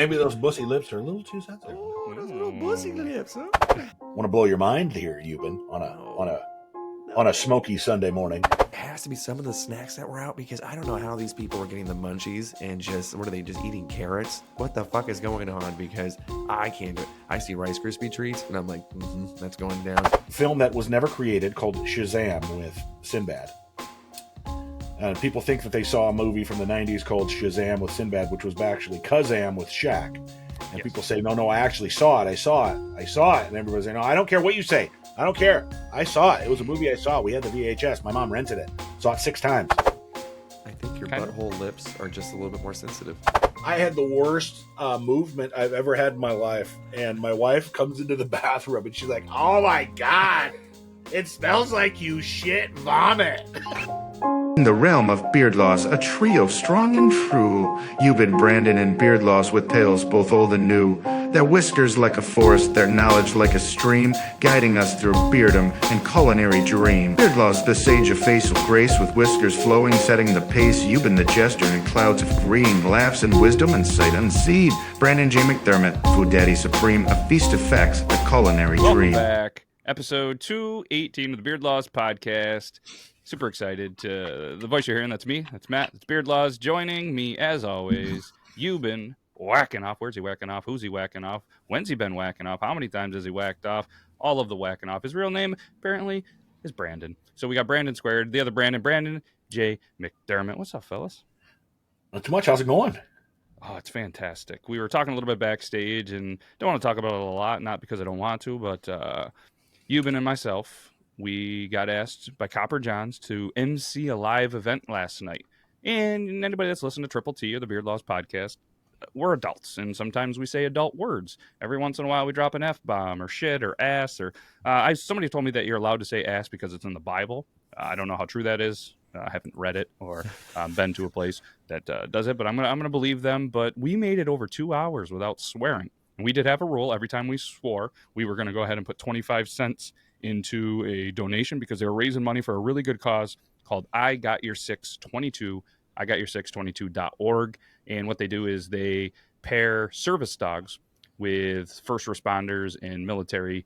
Maybe those bussy lips are a little too sensitive. Oh, those little bussy lips, huh? Want to blow your mind here, Yuban, on a smoky Sunday morning. It has to be some of the snacks that were out, because I don't know how these people are getting the munchies and just, what are they, just eating carrots? What the fuck is going on? Because I can't do it. I see Rice Krispie treats and I'm like, that's going down. Film that was never created called Shazam with Sinbad. People think that they saw a movie from the 90s called Shazam with Sinbad, which was actually Kazam with Shaq. And yes. People say, no, I actually saw it. I saw it. And everybody's saying, no, I don't care what you say. I don't care. I saw it. It was a movie I saw. We had the VHS. My mom rented it. Saw it 6 times. I think your butthole lips are just a little bit more sensitive. I had the worst movement I've ever had in my life. And my wife comes into the bathroom and she's like, oh my God, it smells like you shit vomit. In the realm of beard loss, a trio strong and true. Yuban, Brandon, and beard loss with tales both old and new. Their whiskers like a forest, their knowledge like a stream, guiding us through beardom and culinary dream. Beard loss, the sage of facial grace, with whiskers flowing, setting the pace. Yuban, the jester in clouds of green, laughs and wisdom and sight unseen. Brandon J McDermott, food daddy supreme, a feast of facts, a culinary dream. Welcome back, episode 218 of the Beard Laws podcast. Super excited to the voice you're hearing. That's me. That's Matt. It's Beard Laws. Joining me, as always, Yuban Whakinov. Where's he whacking off? Who's he whacking off? When's he been whacking off? How many times has he whacked off? All of the whacking off. His real name, apparently, is Brandon. So we got Brandon squared. The other Brandon J McDermott. What's up, fellas? Not too much. How's it going? Oh, it's fantastic. We were talking a little bit backstage, and don't want to talk about it a lot, not because I don't want to, but Yuban and myself, we got asked by Copper Johns to MC a live event last night. And anybody that's listened to Triple T or the Beard Laws podcast, we're adults. And sometimes we say adult words. Every once in a while we drop an F-bomb or shit or ass. Or somebody told me that you're allowed to say ass because it's in the Bible. I don't know how true that is. I haven't read it or been to a place that does it. But I'm gonna believe them. But we made it over 2 hours without swearing. And we did have a rule. Every time we swore, we were going to go ahead and put 25 cents into a donation because they were raising money for a really good cause called I Got Your 622, IGotYour622.org. And what they do is they pair service dogs with first responders and military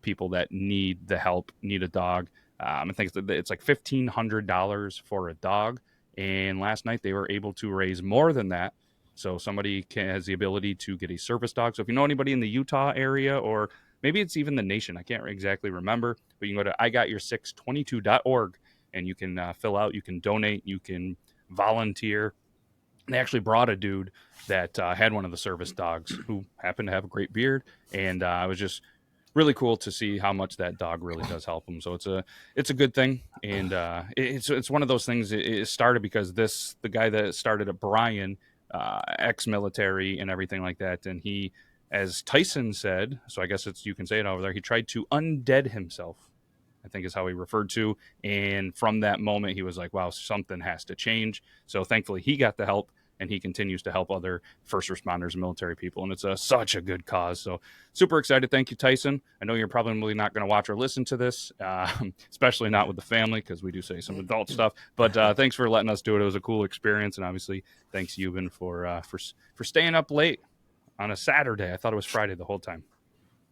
people that need the help, need a dog. I think it's like $1,500 for a dog. And last night they were able to raise more than that. So somebody has the ability to get a service dog. So if you know anybody in the Utah area, or maybe it's even the nation, I can't exactly remember, but you can go to IGotYour622.org and you can fill out, you can donate, you can volunteer. They actually brought a dude that had one of the service dogs who happened to have a great beard. And it was just really cool to see how much that dog really does help him. So it's a good thing. And it's one of those things. It started because the guy that started it, Brian, ex-military and everything like that. And he, as Tyson said, so I guess you can say it over there, he tried to undead himself, I think is how he referred to. And from that moment, he was like, wow, something has to change. So thankfully he got the help, and he continues to help other first responders and military people. And it's such a good cause. So super excited. Thank you, Tyson. I know you're probably not going to watch or listen to this, especially not with the family, because we do say some adult stuff. But thanks for letting us do it. It was a cool experience. And obviously, thanks, Yuban, for staying up late on a Saturday. I thought it was Friday the whole time.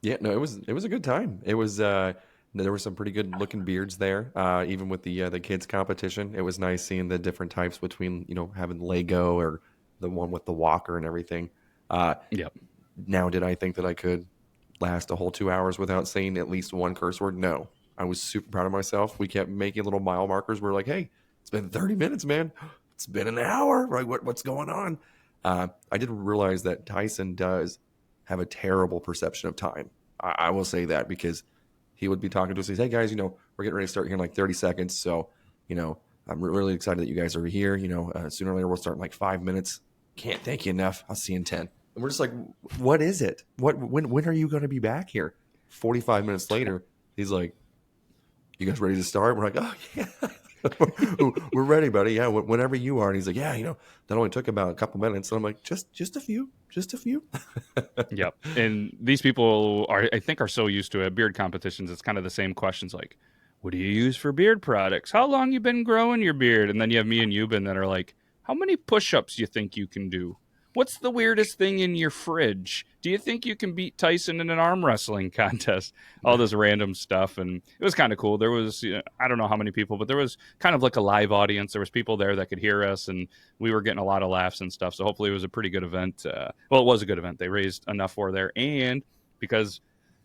Yeah, no, it was a good time. It was there were some pretty good looking beards there. Even with the kids competition, it was nice seeing the different types between having Lego or the one with the walker and everything. Yep. Now, did I think that I could last a whole 2 hours without saying at least one curse word? No. I was super proud of myself. We kept making little mile markers. We're like, hey, it's been 30 minutes, man. It's been an hour. Right? What's going on? I didn't realize that Tyson does have a terrible perception of time. I will say that, because he would be talking to us. He says, hey, guys, we're getting ready to start here in like 30 seconds. So, I'm really excited that you guys are here. Sooner or later, we'll start in like 5 minutes. Can't thank you enough. I'll see you in 10. And we're just like, what is it? When are you going to be back here? 45 minutes later, he's like, you guys ready to start? We're like, oh, yeah. We're ready, buddy. Yeah, whenever you are. And he's like, yeah, that only took about a couple minutes. And I'm like, just a few. Yep. And these people I think are so used to it. Beard competitions, it's kind of the same questions like, what do you use for beard products? How long you been growing your beard? And then you have me and Yuban that are like, how many push-ups you think you can do? What's the weirdest thing in your fridge? Do you think you can beat Tyson in an arm wrestling contest? All this random stuff. And it was kind of cool. There was, I don't know how many people, but there was kind of like a live audience. There was people there that could hear us, and we were getting a lot of laughs and stuff. So hopefully it was a pretty good event. Well, it was a good event. They raised enough for there. And because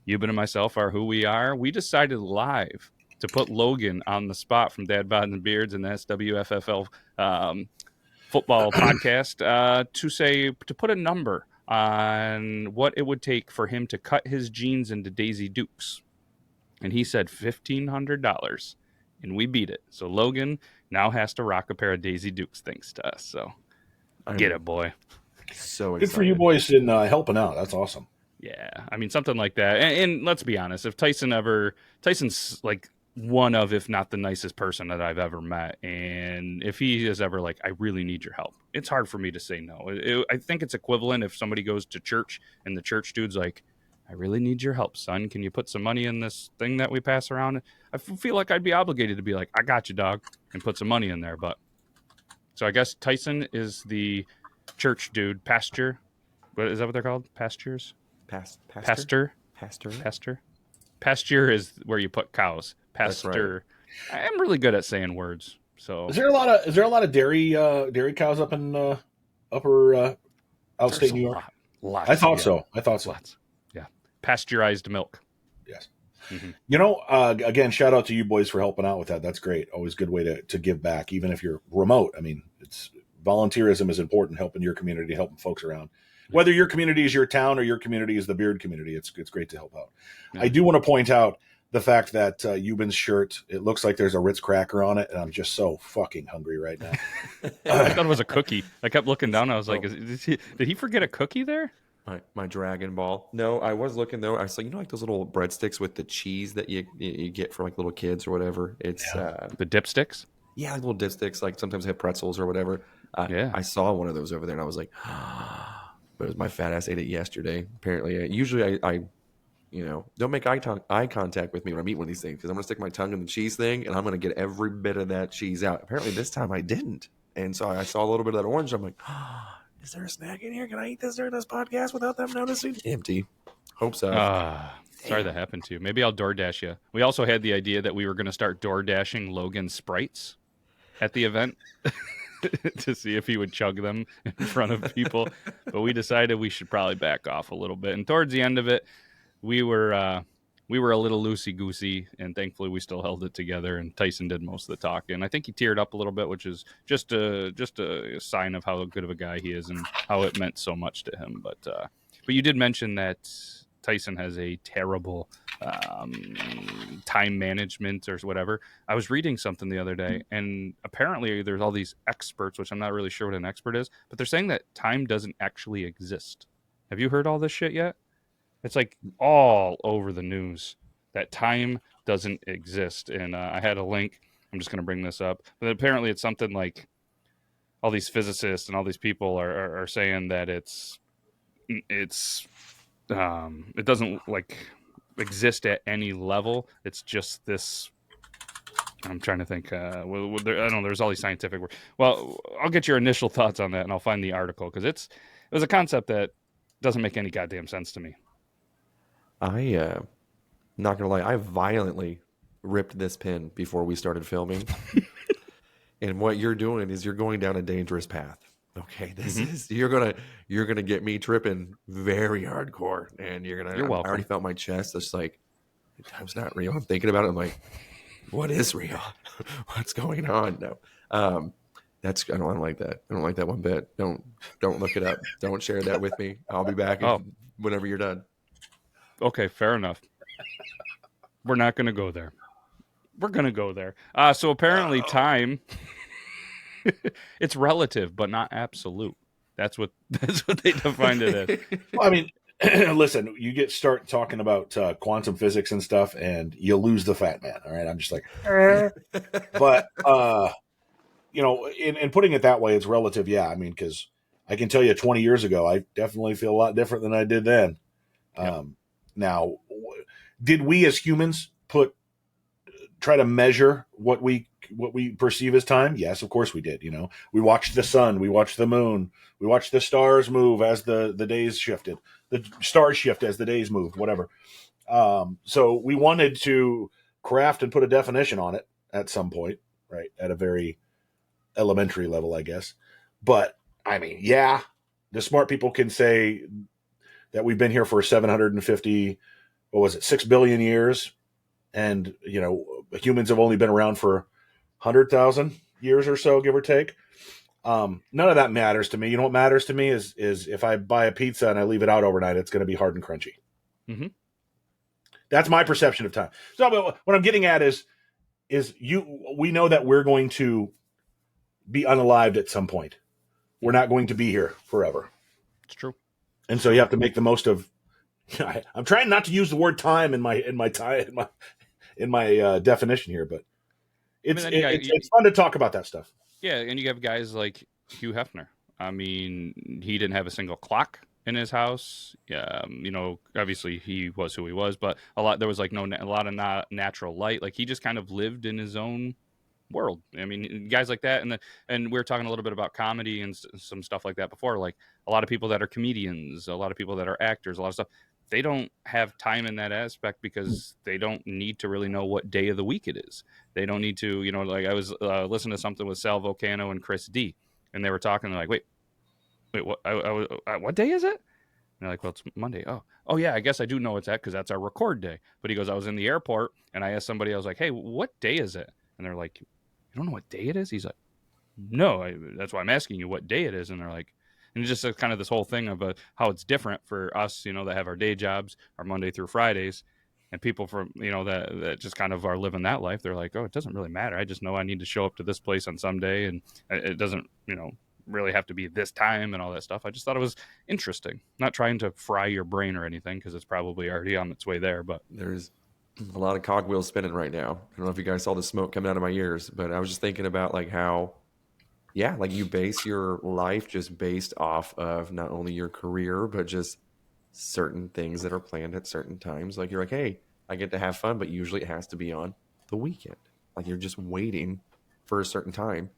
Yuban and myself are who we are, we decided live to put Logan on the spot from Dad Bods and Beards and the SWFFL football podcast to put a number on what it would take for him to cut his jeans into Daisy Dukes. And he said $1,500, and we beat it. So Logan now has to rock a pair of Daisy Dukes thanks to us. So get it, boy. So excited. Good for you boys in helping out. That's awesome. Yeah, I mean, something like that. And let's be honest, if Tyson's like one of, if not the nicest person that I've ever met. And if he is ever like, I really need your help, it's hard for me to say no. I think it's equivalent if somebody goes to church and the church dude's like, I really need your help, son. Can you put some money in this thing that we pass around? I feel like I'd be obligated to be like, I got you, dog, and put some money in there. But so I guess Tyson is the church dude, pastor. What is that what they're called? Pastures? Pastor? Pasture is where you put cows. Pastor. Right. I'm really good at saying words. So is there a lot of dairy cows up in upper outstate New York? Lots. I thought so. Lots. Yeah. Pasteurized milk. Yes. Mm-hmm. Again, shout out to you boys for helping out with that. That's great. Always a good way to give back, even if you're remote. I mean, it's volunteerism is important, helping your community, helping folks around. Whether your community is your town or your community is the beard community, it's great to help out. Yeah. I do want to point out the fact that Yuban's shirt, it looks like there's a Ritz cracker on it, and I'm just so fucking hungry right now. I thought it was a cookie. I kept looking down. I was like, did he forget a cookie there? My Dragon Ball. No, I was looking though. I was like, like those little breadsticks with the cheese that you get for like little kids or whatever. It's the dipsticks. Yeah, like little dipsticks. Like sometimes they have pretzels or whatever. I saw one of those over there, and I was like, but it was my fat ass ate it yesterday. Apparently, usually I don't make eye contact with me when I'm eating one of these things because I'm gonna stick my tongue in the cheese thing and I'm gonna get every bit of that cheese out. Apparently, this time I didn't, and so I saw a little bit of that orange. I'm like, is there a snack in here? Can I eat this during this podcast without them noticing? Empty. Hope so. Sorry that happened to you. Maybe I'll DoorDash you. We also had the idea that we were going to start DoorDashing Logan Sprites at the event to see if he would chug them in front of people. But we decided we should probably back off a little bit. And towards the end of it, we were a little loosey-goosey, and thankfully we still held it together, and Tyson did most of the talking. I think he teared up a little bit, which is just a sign of how good of a guy he is and how it meant so much to him. But you did mention that Tyson has a terrible time management or whatever. I was reading something the other day, and apparently there's all these experts, which I'm not really sure what an expert is, but they're saying that time doesn't actually exist. Have you heard all this shit yet? It's like all over the news that time doesn't exist. And I had a link. I'm just going to bring this up. But apparently it's something like all these physicists and all these people are saying that it doesn't like exist at any level. It's just this. I'm trying to think. I don't know. There's all these scientific work. Well, I'll get your initial thoughts on that, and I'll find the article because it was a concept that doesn't make any goddamn sense to me. Not gonna lie, I violently ripped this pin before we started filming. And what you're doing is you're going down a dangerous path. Okay, this is you're gonna get me tripping very hardcore, and you're welcome. I already felt my chest. It's like time's not real. I'm thinking about it. I'm like, what is real? What's going on? No, I don't like that. I don't like that one bit. Don't look it up. Don't share that with me. I'll be back whenever you're done. Okay, fair enough. We're not going to go there. We're going to go there. So apparently time, it's relative, but not absolute. That's what they defined it as. Well, I mean, listen, you start talking about quantum physics and stuff, and you lose the fat man. All right, I'm just like, but in putting it that way, it's relative. Yeah, I mean, because I can tell you, 20 years ago, I definitely feel a lot different than I did then. Yep. Now, did we as humans try to measure what we what we perceive as time? Yes, of course we did. You know, we watched the sun, we watched the moon, we watched the stars move as the days shifted, the stars shift as the days moved, whatever. So we wanted to craft and put a definition on it at some point, right? At a very elementary level, I guess. But I mean, yeah, the smart people can say that we've been here for 750, what was it, 6 billion years. And, you know, humans have only been around for 100,000 years or so, give or take. None of that matters to me. You know what matters to me is if I buy a pizza and I leave it out overnight, it's going to be hard and crunchy. Mm-hmm. That's my perception of time. So what I'm getting at is we know that we're going to be unalived at some point. We're not going to be here forever. It's true. And so you have to make the most of. I'm trying not to use the word time in my definition here, but it's fun to talk about that stuff. Yeah, and you have guys like Hugh Hefner. I mean, he didn't have a single clock in his house. You know, obviously he was who he was, but there was like a lot of natural light. Like he just kind of lived in his own world. I mean, guys like that, and we were talking a little bit about comedy and some stuff like that before. Like a lot of people that are comedians, a lot of people that are actors, a lot of stuff. They don't have time in that aspect because they don't need to really know what day of the week it is. They don't need to, you know, like I was listening to something with Sal Volcano and Chris D, and they were talking. They're like, wait, what day is it? And they're like, well, it's Monday. Oh yeah, I guess I do know it's that because that's our record day. But he goes, I was in the airport and I asked somebody, I was like, hey, what day is it? And they're like, you don't know what day it is? He's like, no, that's why I'm asking you what day it is. And they're like, and it's just kind of this whole thing of how it's different for us, you know, that have our day jobs, our Monday through Fridays, and people from, you know, that just kind of are living that life. They're like, oh, it doesn't really matter. I just know I need to show up to this place on some day, and it doesn't, you know, really have to be this time and all that stuff. I just thought it was interesting. Not trying to fry your brain or anything because it's probably already on its way there, but There's a lot of cogwheels spinning right now. I don't know if you guys saw the smoke coming out of my ears, but I was just thinking about like how, yeah, like you base your life just based off of not only your career, but just certain things that are planned at certain times. Like you're like, hey, I get to have fun, but usually it has to be on the weekend. Like you're just waiting for a certain time.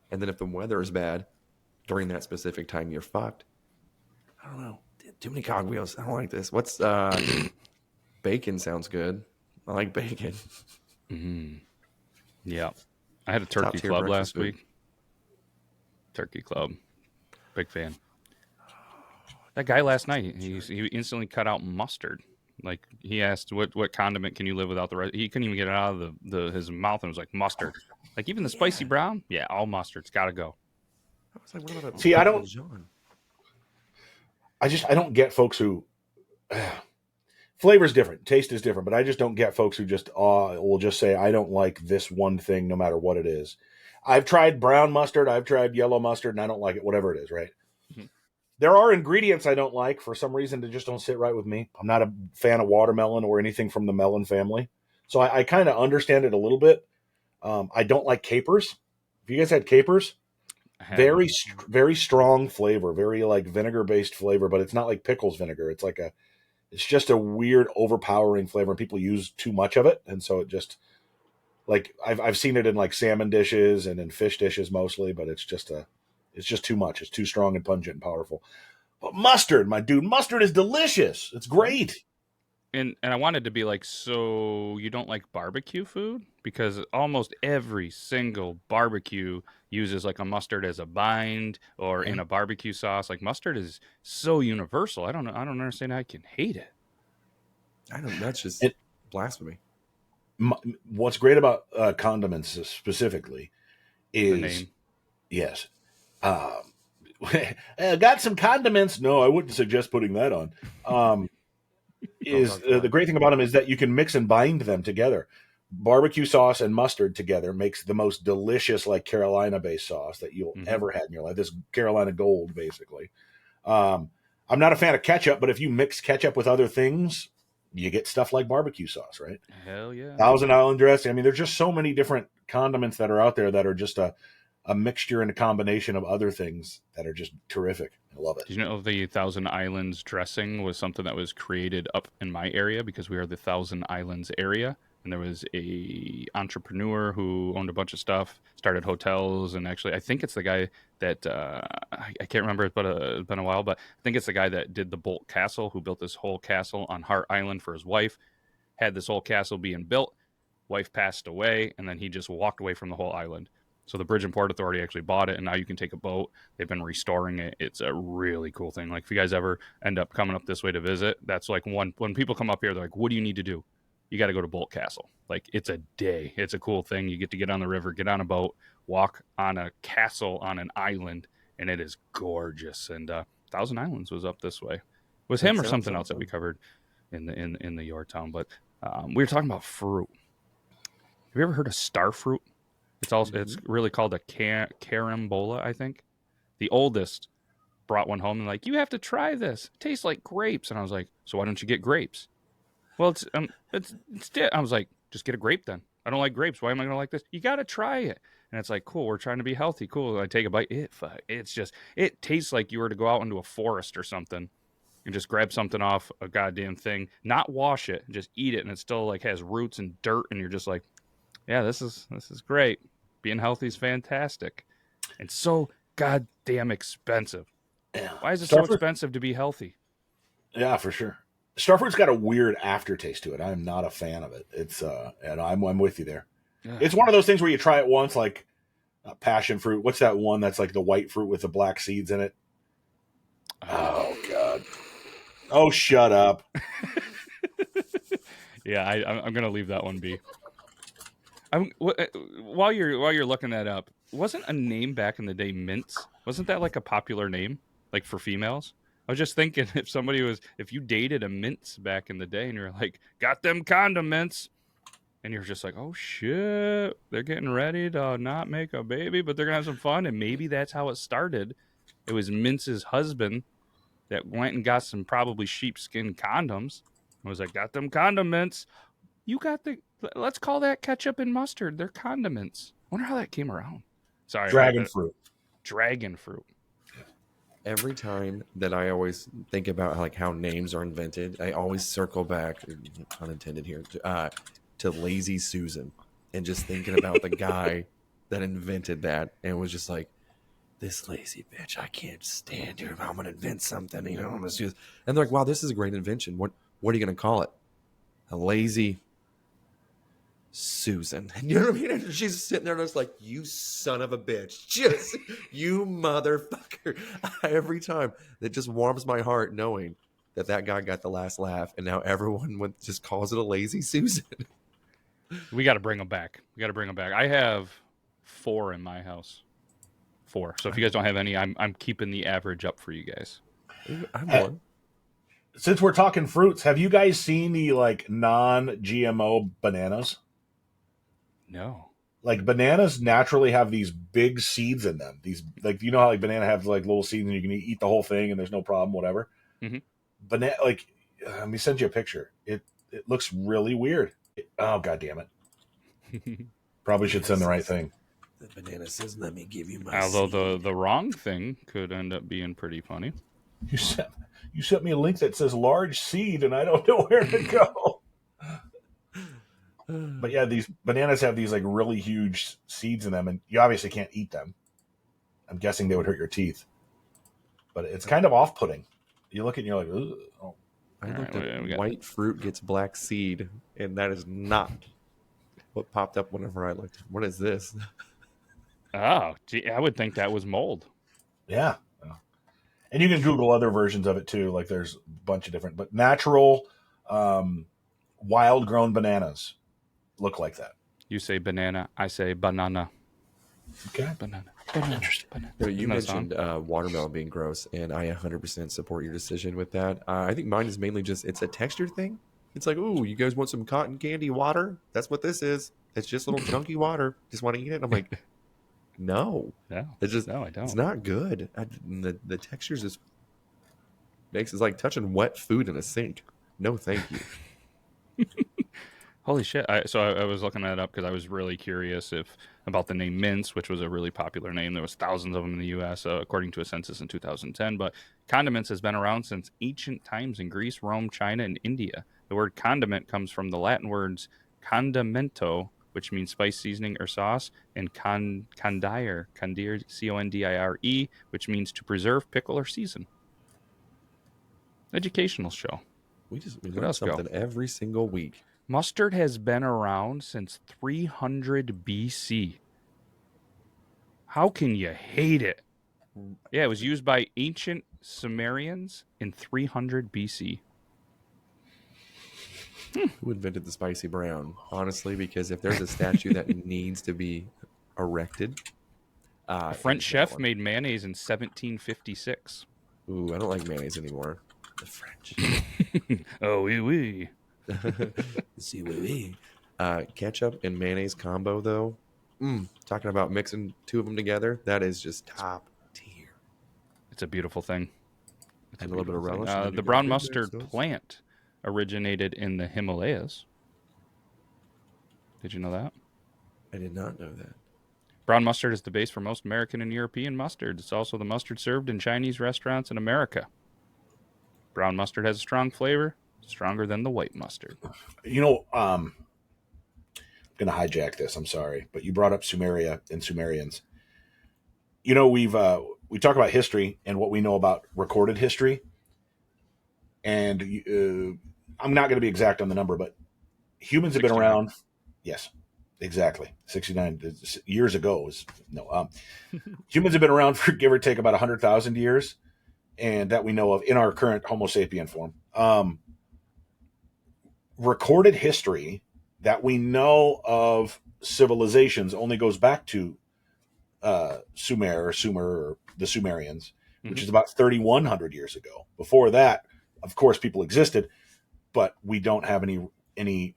And then if the weather is bad during that specific time, you're fucked. I don't know. Too many cogwheels. I don't like this. What's bacon sounds good. I like bacon. Mm-hmm. Yeah. I had a turkey club last week. Turkey club. Big fan. That guy last night, he instantly cut out mustard. Like he asked, "What condiment can you live without the rest?" He couldn't even get it out of his mouth, and it was like mustard. Like even the spicy brown, yeah, all mustard's got to go. I was like, what about See, I don't get folks who flavor is different, taste is different, but I just don't get folks who just will just say I don't like this one thing no matter what it is. I've tried brown mustard, I've tried yellow mustard, and I don't like it, whatever it is, right? Mm-hmm. There are ingredients I don't like for some reason that just don't sit right with me. I'm not a fan of watermelon or anything from the melon family. So I kind of understand it a little bit. I don't like capers. Have you guys had capers? Very strong flavor, very like vinegar-based flavor, but it's not like pickles vinegar. It's just a weird, overpowering flavor, and people use too much of it, and so it just like I've seen it in like salmon dishes and in fish dishes mostly, but it's just too much. It's too strong and pungent and powerful. But mustard, my dude, mustard is delicious. It's great. And I wanted to be like, so you don't like barbecue food? Because almost every single barbecue uses like a mustard as a bind or in a barbecue sauce. Like mustard is so universal. I don't understand how I can hate it. That's just blasphemy. What's great about condiments specifically is yes. Got some condiments. No, I wouldn't suggest putting that on. The great thing about them is that you can mix and bind them together. Barbecue sauce and mustard together makes the most delicious, like Carolina-based sauce that you'll ever had in your life. This Carolina Gold, basically. I'm not a fan of ketchup, but if you mix ketchup with other things, you get stuff like barbecue sauce, right? Hell yeah. Thousand Island dressing. I mean, there's just so many different condiments that are out there that are just a mixture and a combination of other things that are just terrific. I love it. Did you know the Thousand Islands dressing was something that was created up in my area because we are the Thousand Islands area? and there was a entrepreneur who owned a bunch of stuff, started hotels, and actually I think it's the guy that I can't remember, but it's been a while, but I think it's the guy that did the Bolt Castle, who built this whole castle on Hart Island for his wife, had this whole castle being built, wife passed away, and then he just walked away from the whole island. So the Bridge and Port Authority actually bought it, and now you can take a boat. They've been restoring it. It's a really cool thing. Like if you guys ever end up coming up this way to visit, that's like when people come up here, they're like, what do you need to do? You got to go to Bolt Castle. Like it's a day. It's a cool thing. You get to get on the river, get on a boat, walk on a castle on an island, and it is gorgeous. And Thousand Islands was up this way. It was him or something else that we covered in the Yorktown. But we were talking about fruit. Have you ever heard of star fruit? It's really called a carambola, I think. The oldest brought one home and like, you have to try this. It tastes like grapes. And I was like, so why don't you get grapes? Well, I was like, just get a grape then. I don't like grapes. Why am I going to like this? You got to try it. And it's like, cool, we're trying to be healthy. Cool. I take a bite. It tastes like you were to go out into a forest or something and just grab something off a goddamn thing, not wash it, just eat it. And it still like has roots and dirt. And you're just like, yeah, this is great. Being healthy is fantastic. And so goddamn expensive. Yeah. Why is it so expensive to be healthy? Yeah, for sure. Starfruit's got a weird aftertaste to it. I'm not a fan of it. It's and I'm with you there. Yeah. It's one of those things where you try it once, like passion fruit. What's that one that's like the white fruit with the black seeds in it? Oh God. Oh, shut up. Yeah, I'm gonna leave that one be. While you're looking that up, wasn't a name back in the day mints? Wasn't that like a popular name, like for females? I was just thinking if you dated a mints back in the day and you're like, got them condiments, and you're just like, oh shit, they're getting ready to not make a baby, but they're gonna have some fun, and maybe that's how it started. It was Mintz's husband that went and got some probably sheepskin condoms. I was like, got them condiments. Let's call that ketchup and mustard. They're condiments. I wonder how that came around. Sorry. Dragon fruit. Every time that I always think about like how names are invented, I always circle back, unintended here, to Lazy Susan, and just thinking about the guy that invented that and was just like, this lazy bitch, I can't stand her. I'm gonna invent something, I'm gonna do this. And they're like, wow, this is a great invention. What are you gonna call it? A lazy Susan. You know what I mean? And she's sitting there and it's like, you son of a bitch. Just, you motherfucker. Every time. It just warms my heart knowing that guy got the last laugh and now everyone just calls it a lazy Susan. We got to bring them back. I have 4 in my house. 4. So if you guys don't have any, I'm keeping the average up for you guys. I'm one. Since we're talking fruits, have you guys seen the like non-GMO bananas? No. Like bananas naturally have these big seeds in them. These like, you know how like banana have like little seeds and you can eat the whole thing and there's no problem, whatever. Mm-hmm. Banana, like, let me send you a picture. It looks really weird. Oh God damn it! Probably should send the right thing. The banana says, "Let me give you my." Although the wrong thing could end up being pretty funny. You sent me a link that says large seed and I don't know where to go. But yeah, these bananas have these like really huge seeds in them, and you obviously can't eat them. I'm guessing they would hurt your teeth. But it's kind of off-putting. You look at it and you're like, ugh. Oh. I looked at white fruit gets black seed, and that is not what popped up whenever I looked. What is this? Oh, gee, I would think that was mold. Yeah. And you can Google other versions of it too. Like there's a bunch of different, but natural wild-grown bananas look like that. You say banana, I say banana. Okay. Banana. Interesting. Banana. You mentioned watermelon being gross, and I 100% support your decision with that. I think mine is mainly just, it's a texture thing. It's like, ooh, you guys want some cotton candy water? That's what this is. It's just little chunky water. Just want to eat it? I'm like, no. No. It's just, no, I don't. It's not good. The textures is it's like touching wet food in a sink. No, thank you. Holy shit. I was looking that up because I was really curious about the name mince, which was a really popular name. There was thousands of them in the U.S., according to a census in 2010. But condiments has been around since ancient times in Greece, Rome, China, and India. The word condiment comes from the Latin words condimento, which means spice, seasoning, or sauce, and condir, C-O-N-D-I-R-E, which means to preserve, pickle, or season. Educational show. We Look at learn us go. something every single week. Mustard has been around since 300 BC. How can you hate it? Yeah, it was used by ancient Sumerians in 300 BC. Who invented the spicy brown? Honestly, because if there's a statue that needs to be erected, A French it's that chef one. made mayonnaise in 1756. Ooh, I don't like mayonnaise anymore. The French. Oh, oui, oui. Si, oui, oui. Ketchup and mayonnaise combo, though. Talking about mixing two of them together, that is just top tier. It's a beautiful thing. And a little bit of relish. and then you The got brown big mustard sauce. plant originated in the Himalayas. Did you know that? I did not know that. Brown mustard is the base for most American and European mustards. It's also the mustard served in Chinese restaurants in America. Brown mustard has a strong flavor, stronger than the white mustard. You know, I'm going to hijack this. I'm sorry, but you brought up Sumeria and Sumerians. You know, we talk about history and what we know about recorded history, and I'm not going to be exact on the number, but humans have been 69. around. Yes, exactly. 69 years ago humans have been around for give or take about 100,000 years, and that we know of in our current Homo sapien form. Recorded history that we know of civilizations only goes back to Sumer or the Sumerians, which is about 3,100 years ago. Before that, of course, people existed, but we don't have any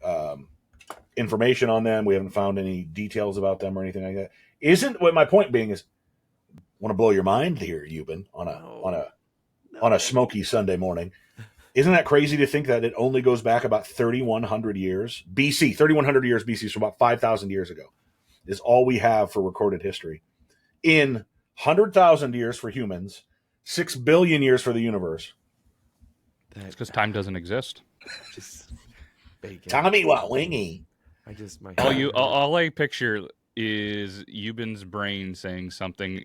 information on them. We haven't found any details about them or anything like that. Isn't what my point being is? Want to blow your mind here, Yuban, on a smoky Sunday morning. Isn't that crazy to think that it only goes back about 3,100 years BC? 3,100 years BC, so about 5,000 years ago, is all we have for recorded history. In 100,000 years for humans, 6 billion years for the universe. It's because time doesn't exist. Just bacon. Tommy Wawingy. All I picture is Yuban's brain saying something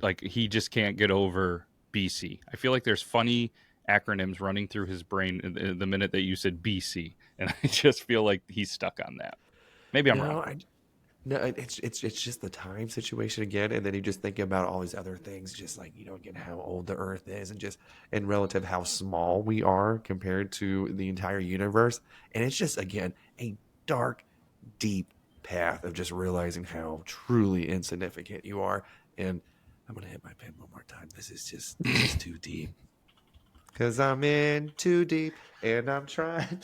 like he just can't get over BC. I feel like there's funny acronyms running through his brain the minute that you said BC, and I just feel like he's stuck on that. Maybe I'm wrong. No, it's just the time situation again, and then you just think about all these other things, just like again how old the Earth is, and just in relative how small we are compared to the entire universe, and it's just again a dark, deep path of just realizing how truly insignificant you are. And I'm gonna hit my pen one more time. This is too deep. Cause I'm in too deep, and I'm trying.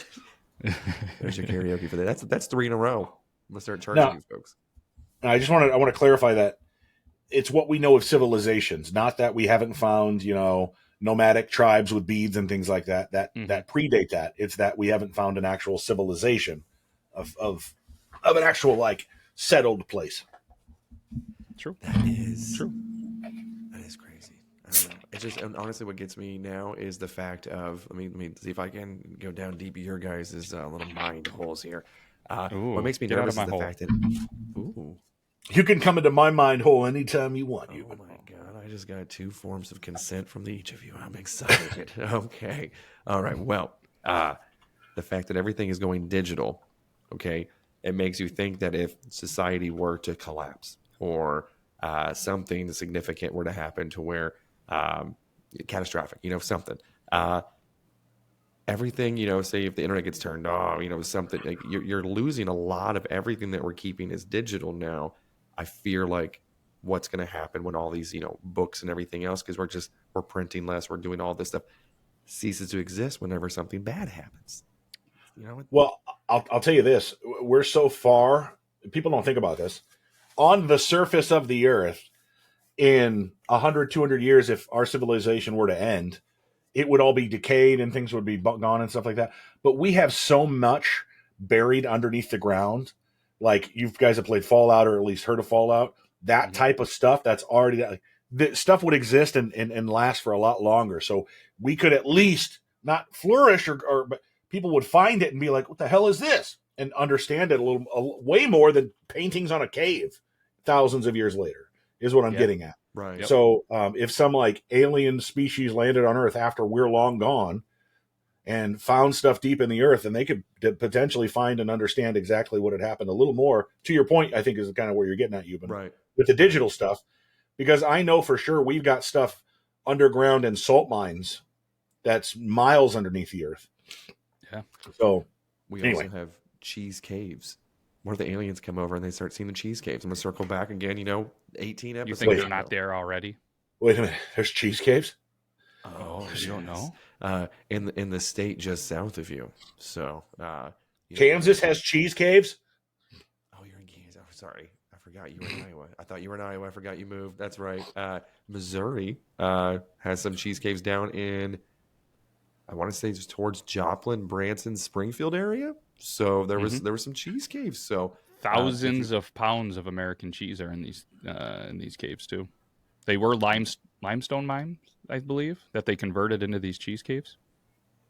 There's your karaoke for that. That's 3 in a row. I'm gonna start charging you folks. I want to clarify that it's what we know of civilizations, not that we haven't found nomadic tribes with beads and things like that that predate that. It's that we haven't found an actual civilization of an actual like settled place. True. That is true. That is crazy. I don't know. It's just, and honestly, what gets me now is the fact of, let me see if I can go down deep your guys' little mind holes here. What makes me nervous is the fact that, you can come into my mind hole anytime you want. Oh my God, I just got 2 forms of consent from each of you. I'm excited. Okay. All right. Well, the fact that everything is going digital, okay, it makes you think that if society were to collapse or something significant were to happen to where catastrophic, something, everything, say if the internet gets turned off, something like you're losing a lot of everything that we're keeping as digital now. I fear like what's going to happen when all these, books and everything else, because we're printing less, we're doing all this stuff, ceases to exist whenever something bad happens. Well, I'll tell you this. We're so far, people don't think about this, on the surface of the earth in 100, 200 years, if our civilization were to end, it would all be decayed and things would be gone and stuff like that. But we have so much buried underneath the ground. Like you guys have played Fallout or at least heard of Fallout. That type of stuff that's already, the stuff would exist and last for a lot longer. So we could at least not flourish but people would find it and be like, what the hell is this? and understand it way more than paintings on a cave thousands of years later, is what I'm getting at. Right. So if some like alien species landed on Earth after we're long gone and found stuff deep in the earth, and they could potentially find and understand exactly what had happened a little more. To your point, I think is kind of where you're getting at, Yuban, Right. with the digital stuff, because I know for sure we've got stuff underground in salt mines that's miles underneath the earth. Yeah. So we anyway. also have cheese caves, where the aliens come over and they start seeing the cheese caves. I'm gonna circle back again. 18 episodes. You think they're ago. not there already? Wait a minute. There's cheese caves? Oh, you don't know? In the state just south of you. So Kansas has cheese caves? Oh, you're in Kansas. Oh, sorry. I forgot you were in Iowa. I thought you were in Iowa. I forgot you moved. That's right. Missouri has some cheese caves down in, I want to say just towards Joplin, Branson, Springfield area. So there was some cheese caves. So thousands of pounds of American cheese are in these caves too. They were limestone mines, I believe, that they converted into these cheese caves.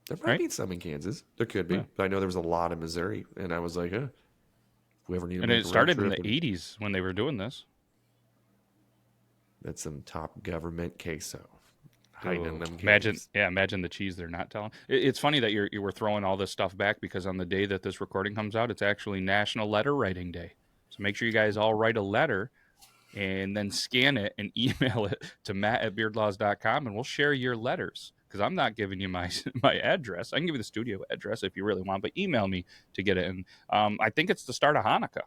There might be some in Kansas. There could be. Yeah. But I know there was a lot in Missouri. And I was like, if we ever need to And make it a road started in trip the 80s when they were doing this. That's some top government queso. Hiding in them Imagine caves. the cheese they're not telling. It's funny that you were throwing all this stuff back, because on the day that this recording comes out, it's actually National Letter Writing Day. So make sure you guys all write a letter and then scan it and email it to matt@beardlaws.com, and we'll share your letters, because I'm not giving you my address. I can give you the studio address if you really want, but email me to get it. And I think it's the start of Hanukkah.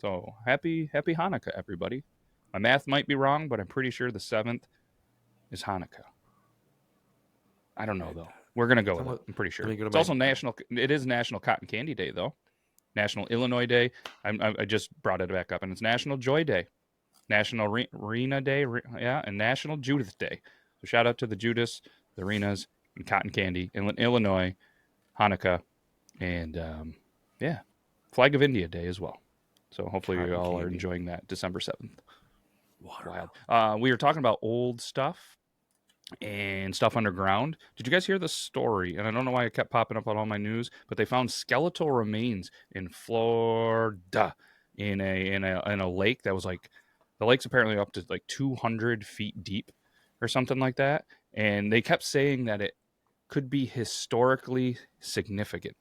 So happy Hanukkah, everybody. My math might be wrong, but I'm pretty sure the 7th is Hanukkah. I don't know, though. We're going to go with it. I'm pretty sure. It's also it is National Cotton Candy Day, though. National Illinois Day. I just brought it back up. And it's National Joy Day. National Rena Day. And National Judith Day. So shout out to the Judas, the Renas, and Cotton Candy in Illinois, Hanukkah, and Flag of India Day as well. So hopefully you all are enjoying that December 7th. Wild. We were talking about old stuff and stuff underground. Did you guys hear the story? And I don't know why it kept popping up on all my news, but they found skeletal remains in Florida in a lake that was like, the lake's apparently up to like 200 feet deep or something like that. And they kept saying that it could be historically significant.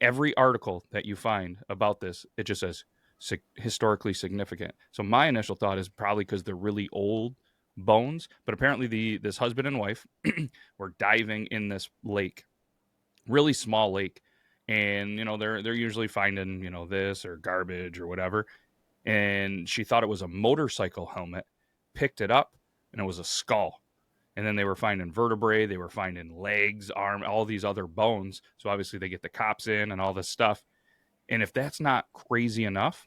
Every article that you find about this, it just says historically significant. So my initial thought is probably because they're really old bones, but apparently this husband and wife were diving in this lake, really small lake, and they're usually finding this or garbage or whatever, and she thought it was a motorcycle helmet, picked it up, and it was a skull. And then they were finding vertebrae, they were finding legs, arm, all these other bones. So obviously they get the cops in and all this stuff. And if that's not crazy enough,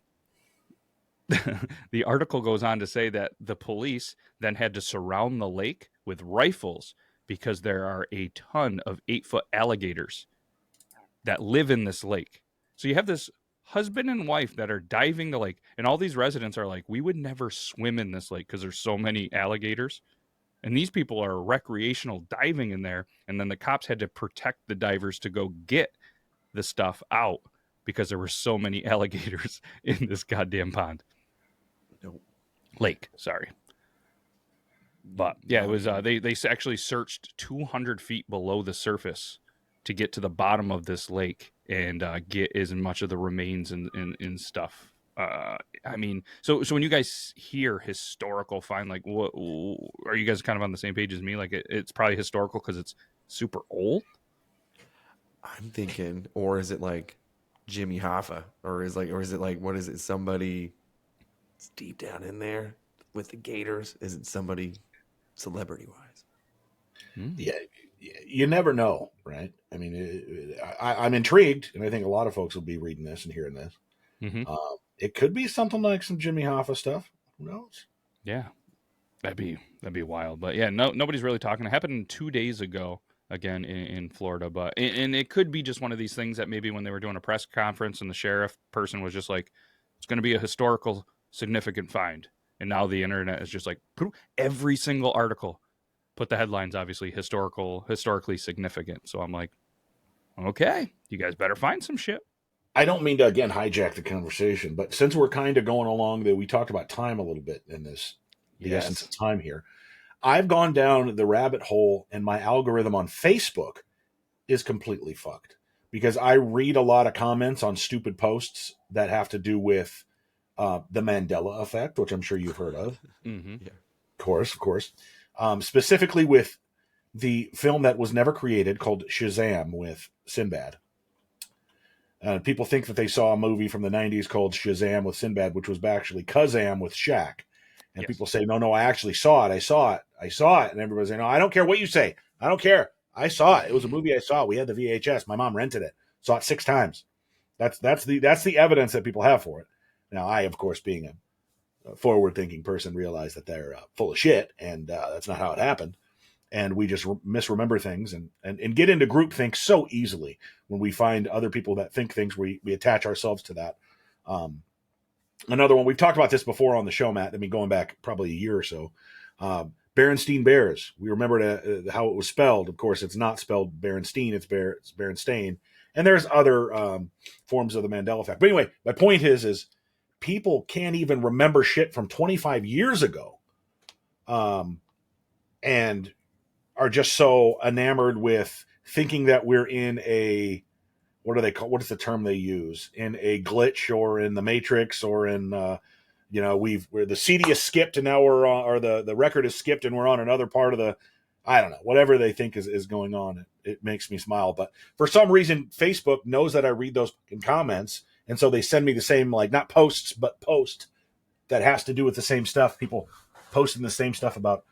the article goes on to say that the police then had to surround the lake with rifles because there are a ton of 8-foot alligators that live in this lake. So you have this husband and wife that are diving the lake, and all these residents are like, we would never swim in this lake because there's so many alligators. And these people are recreational diving in there, and then the cops had to protect the divers to go get the stuff out because there were so many alligators in this goddamn pond. Lake, sorry. But yeah, it was they actually searched 200 feet below the surface to get to the bottom of this lake and get as much of the remains and stuff. I mean, so when you guys hear historical find, like, what are you guys kind of on the same page as me? Like, it's probably historical because it's super old. I'm thinking, or is it like Jimmy Hoffa, or is it like what is it? Somebody it's deep down in there with the Gators. Is it somebody celebrity wise? Yeah, you never know, right? I mean, I'm intrigued, and I think a lot of folks will be reading this and hearing this. Mm-hmm. It could be something like some Jimmy Hoffa stuff. Who knows? Yeah, that'd be wild. But yeah, nobody's really talking. It happened 2 days ago, again in Florida. But and it could be just one of these things that maybe when they were doing a press conference and the sheriff person was just like, it's going to be a historical significant find, and now the internet is just like, every single article put the headlines obviously historically significant. So I'm like, okay, you guys better find some shit. I don't mean to again hijack the conversation, but since we're kind of going along, that we talked about time a little bit in this, the essence of time here. I've gone down the rabbit hole, and my algorithm on Facebook is completely fucked because I read a lot of comments on stupid posts that have to do with the Mandela effect, which I'm sure you've heard of. Mm-hmm. Yeah. Of course. Specifically with the film that was never created called Shazam with Sinbad. People think that they saw a movie from the 90s called Shazam with Sinbad, which was actually Kazam with Shaq. And Yes. people say, no, I actually saw it. I saw it. And everybody's saying, no, I don't care what you say. I don't care. I saw it. It was a movie I saw. We had the VHS. My mom rented it. Saw it 6 times. That's the evidence that people have for it. Now, I, of course, being a forward-thinking person, realize that they're full of shit, and that's not how it happened. And we just misremember things and get into groupthink so easily when we find other people that think things. We attach ourselves to that. Another one, we've talked about this before on the show, Matt. I mean, going back probably a year or so. Berenstein Bears. We remembered how it was spelled. Of course, it's not spelled Berenstein. It's Berenstain. And there's other forms of the Mandela effect. But anyway, my point is people can't even remember shit from 25 years ago. And are just so enamored with thinking that we're in a, what do they call, what is the term they use, in a glitch or in the Matrix or in where the CD is skipped and now we're on, or the record is skipped and we're on another part of the, I don't know, whatever they think is going on. It makes me smile. But for some reason, Facebook knows that I read those comments, and so they send me the same, like, not posts but post that has to do with the same stuff. People posting the same stuff about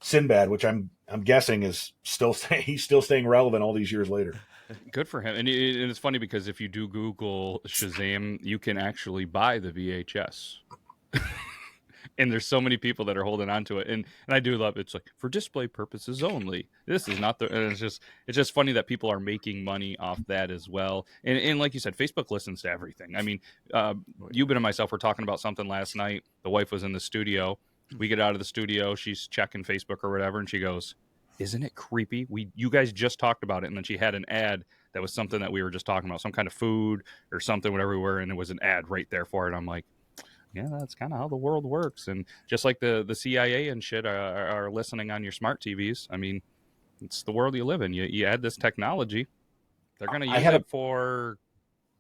Sinbad, which I'm guessing is he's still staying relevant all these years later. Good for him. And it's funny because if you do Google Shazam, you can actually buy the VHS. And there's so many people that are holding on to it. And I do love it. It's like, for display purposes only. This is not the, and it's just funny that people are making money off that as well. And like you said, Facebook listens to everything. I mean, Yuban and myself were talking about something last night. The wife was in the studio. We get out of the studio. She's checking Facebook or whatever. And she goes, isn't it creepy? You guys just talked about it. And then she had an ad that was something that we were just talking about, some kind of food or something, whatever we were. And it was an ad right there for it. I'm like, yeah, that's kind of how the world works. And just like the CIA and shit are listening on your smart TVs. I mean, it's the world you live in. You add this technology, they're going to use it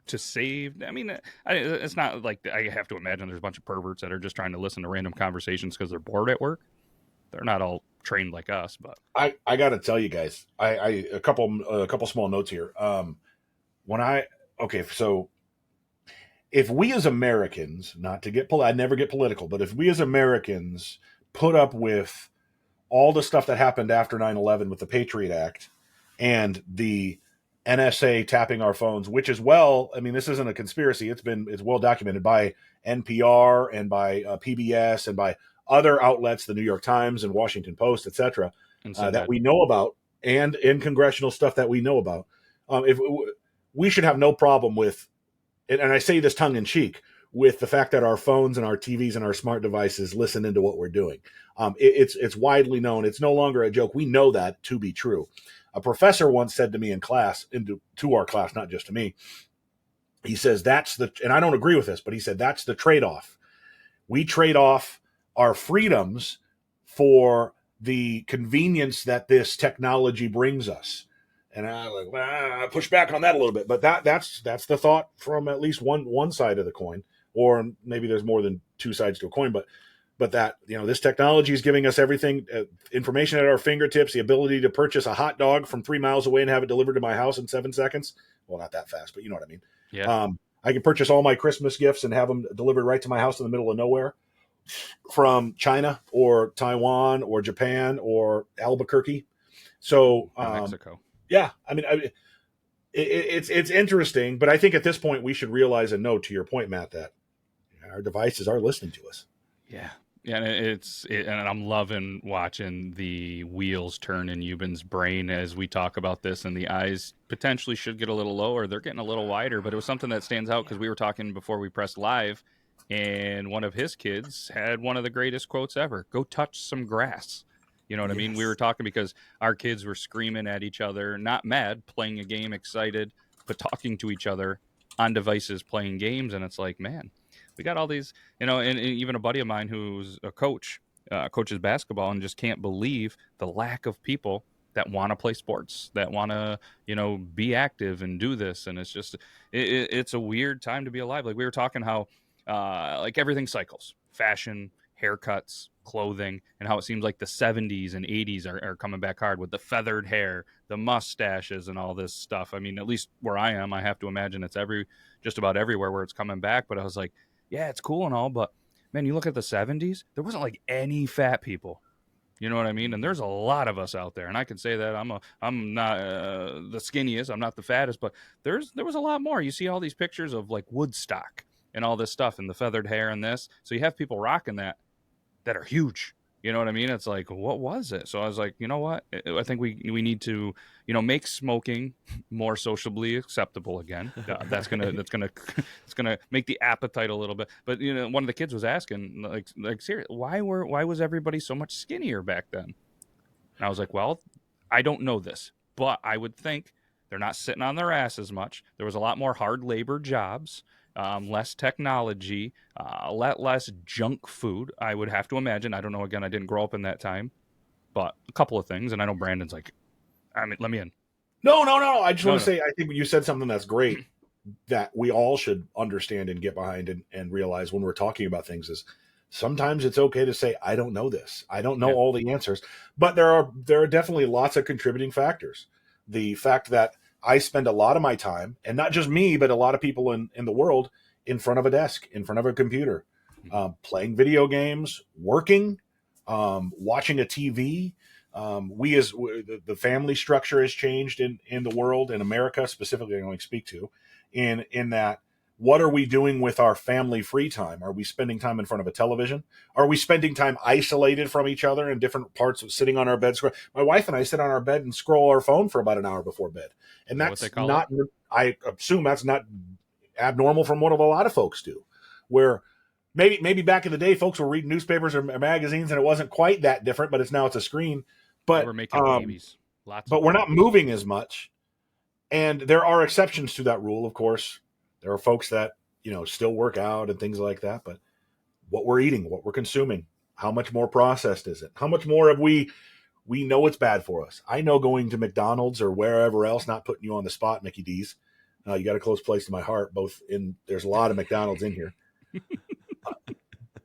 to save. I mean, it's not like I have to imagine there's a bunch of perverts that are just trying to listen to random conversations because they're bored at work. They're not all trained like us, but I got to tell you guys, a couple small notes here. So if we as Americans, not to get I never get political, but if we as Americans put up with all the stuff that happened after 9/11 with the Patriot Act and the NSA tapping our phones, which is, well, I mean, this isn't a conspiracy. It's well documented by NPR and by PBS and by other outlets, the New York Times and Washington Post, etc., that we know about, and in congressional stuff that we know about. If we should have no problem with, and I say this tongue in cheek, with the fact that our phones and our TVs and our smart devices listen into what we're doing. It's widely known. It's no longer a joke. We know that to be true. A professor once said to me in class, to our class, not just to me, he says and I don't agree with this, but he said that's the trade-off. We trade off our freedoms for the convenience that this technology brings us. And I push back on that a little bit, but that's the thought from at least one side of the coin, or maybe there's more than two sides to a coin, but that, this technology is giving us everything, information at our fingertips, the ability to purchase a hot dog from 3 miles away and have it delivered to my house in 7 seconds. Well, not that fast, but you know what I mean. Yeah. I can purchase all my Christmas gifts and have them delivered right to my house in the middle of nowhere from China or Taiwan or Japan or Albuquerque. So Mexico. Yeah, I mean, it's interesting, but I think at this point we should realize and know, to your point, Matt, that our devices are listening to us. Yeah. Yeah, and I'm loving watching the wheels turn in Yuban's brain as we talk about this, and the eyes potentially should get a little lower. They're getting a little wider, but it was something that stands out because we were talking before we pressed live, and one of his kids had one of the greatest quotes ever: "Go touch some grass." You know what I mean? We were talking because our kids were screaming at each other, not mad, playing a game, excited, but talking to each other on devices playing games, and it's like, man, we got all these, and even a buddy of mine who's a coach, coaches basketball, and just can't believe the lack of people that want to play sports, that want to, be active and do this. And it's just, it's a weird time to be alive. Like we were talking how, like everything cycles, fashion, haircuts, clothing, and how it seems like the 70s and 80s are coming back hard with the feathered hair, the mustaches, and all this stuff. I mean, at least where I am, I have to imagine it's just about everywhere where it's coming back. But I was like, yeah, it's cool and all, but man, you look at the 70s, there wasn't like any fat people. You know what I mean? And there's a lot of us out there, and I can say that I'm not the skinniest, I'm not the fattest, but there was a lot more. You see all these pictures of like Woodstock and all this stuff, and the feathered hair and this. So you have people rocking that are huge. You know what I mean? It's like, what was it? So I was like, you know what? I think we need to, make smoking more sociably acceptable again. That's gonna make the appetite a little bit. But one of the kids was asking, like seriously, why was everybody so much skinnier back then? And I was like, well, I don't know this, but I would think they're not sitting on their ass as much. There was a lot more hard labor jobs. Less technology, less junk food, I would have to imagine. I don't know. Again, I didn't grow up in that time, but a couple of things. And I know Brandon's like, I mean, let me in. No. I just want to say, I think you said something that's great that we all should understand and get behind and realize when we're talking about things is sometimes it's okay to say, I don't know this. I don't know all the answers, but there are definitely lots of contributing factors. The fact that I spend a lot of my time, and not just me, but a lot of people in the world, in front of a desk, in front of a computer, playing video games, working, watching a TV. The family structure has changed in the world, in America specifically, I only speak to, in that, what are we doing with our family free time? Are we spending time in front of a television? Are we spending time isolated from each other in different parts of sitting on our bed? My wife and I sit on our bed and scroll our phone for about an hour before bed. And that's not, I assume that's not abnormal from what a lot of folks do, where maybe back in the day, folks were reading newspapers or magazines and it wasn't quite that different, but now it's a screen. But we're making babies. But we're not moving as much. And there are exceptions to that rule, of course. There are folks that, still work out and things like that. But what we're eating, what we're consuming, how much more processed is it? How much more have we know it's bad for us? I know going to McDonald's or wherever else, not putting you on the spot, Mickey D's. You got a close place to my heart. There's a lot of McDonald's in here.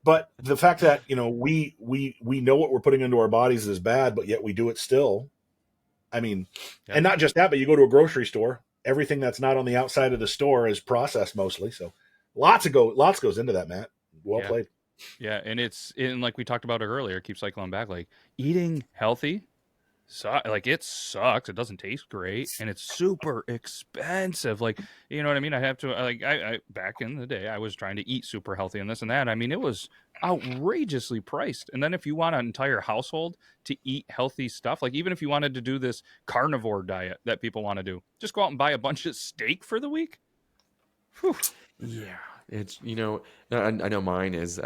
But the fact that, we know what we're putting into our bodies is bad, but yet we do it still. I mean, and not just that, but you go to a grocery store. Everything that's not on the outside of the store is processed mostly. So lots goes into that, Matt. Well played. Yeah. And like we talked about it earlier, keep cycling back, like eating healthy. Like it sucks. It doesn't taste great, and it's super expensive. Like, you know what I mean? I have to I back in the day, I was trying to eat super healthy and this and that. I mean, it was outrageously priced. And then if you want an entire household to eat healthy stuff, like even if you wanted to do this carnivore diet that people want to do, just go out and buy a bunch of steak for the week. Whew. Yeah, it's I know mine is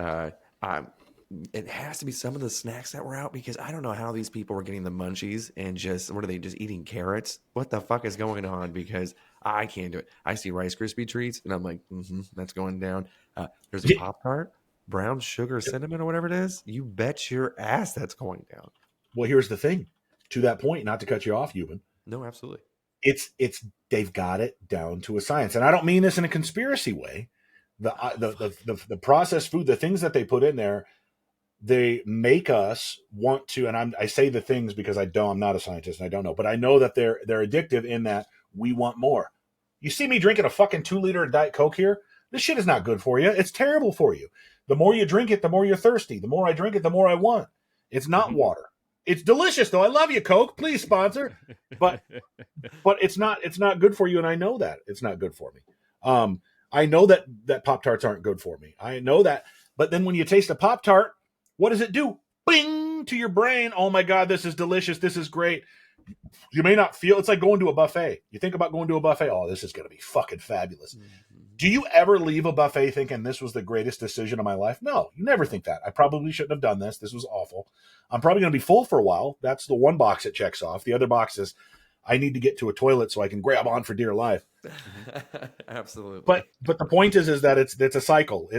it has to be some of the snacks that were out, because I don't know how these people were getting the munchies and just, what are they, just eating carrots? What the fuck is going on? Because I can't do it. I see Rice Krispie treats and I'm like, that's going down. There's a Pop-Tart, brown sugar, cinnamon, or whatever it is. You bet your ass that's going down. Well, here's the thing. To that point, not to cut you off, Yuban. No, absolutely. It's they've got it down to a science. And I don't mean this in a conspiracy way. The processed food, the things that they put in there, they make us want to, and I say the things because I'm not a scientist and I don't know, but I know that they're addictive in that we want more. You see me drinking a fucking 2-liter of Diet Coke here? This shit is not good for you. It's terrible for you. The more you drink it, the more you're thirsty. The more I drink it, the more I want. It's not water. It's delicious though. I love you, Coke. Please sponsor. But it's not good for you, and I know that it's not good for me. I know that Pop-Tarts aren't good for me. I know that. But then when you taste a Pop-Tart, what does it do? Bing to your brain. Oh my God, this is delicious. This is great. You may not feel, it's like going to a buffet. You think about going to a buffet. Oh, this is going to be fucking fabulous. Mm-hmm. Do you ever leave a buffet thinking this was the greatest decision of my life? No, you never think that. I probably shouldn't have done this. This was awful. I'm probably going to be full for a while. That's the one box it checks off. The other box is I need to get to a toilet so I can grab on for dear life. Absolutely. But the point is that it's a cycle.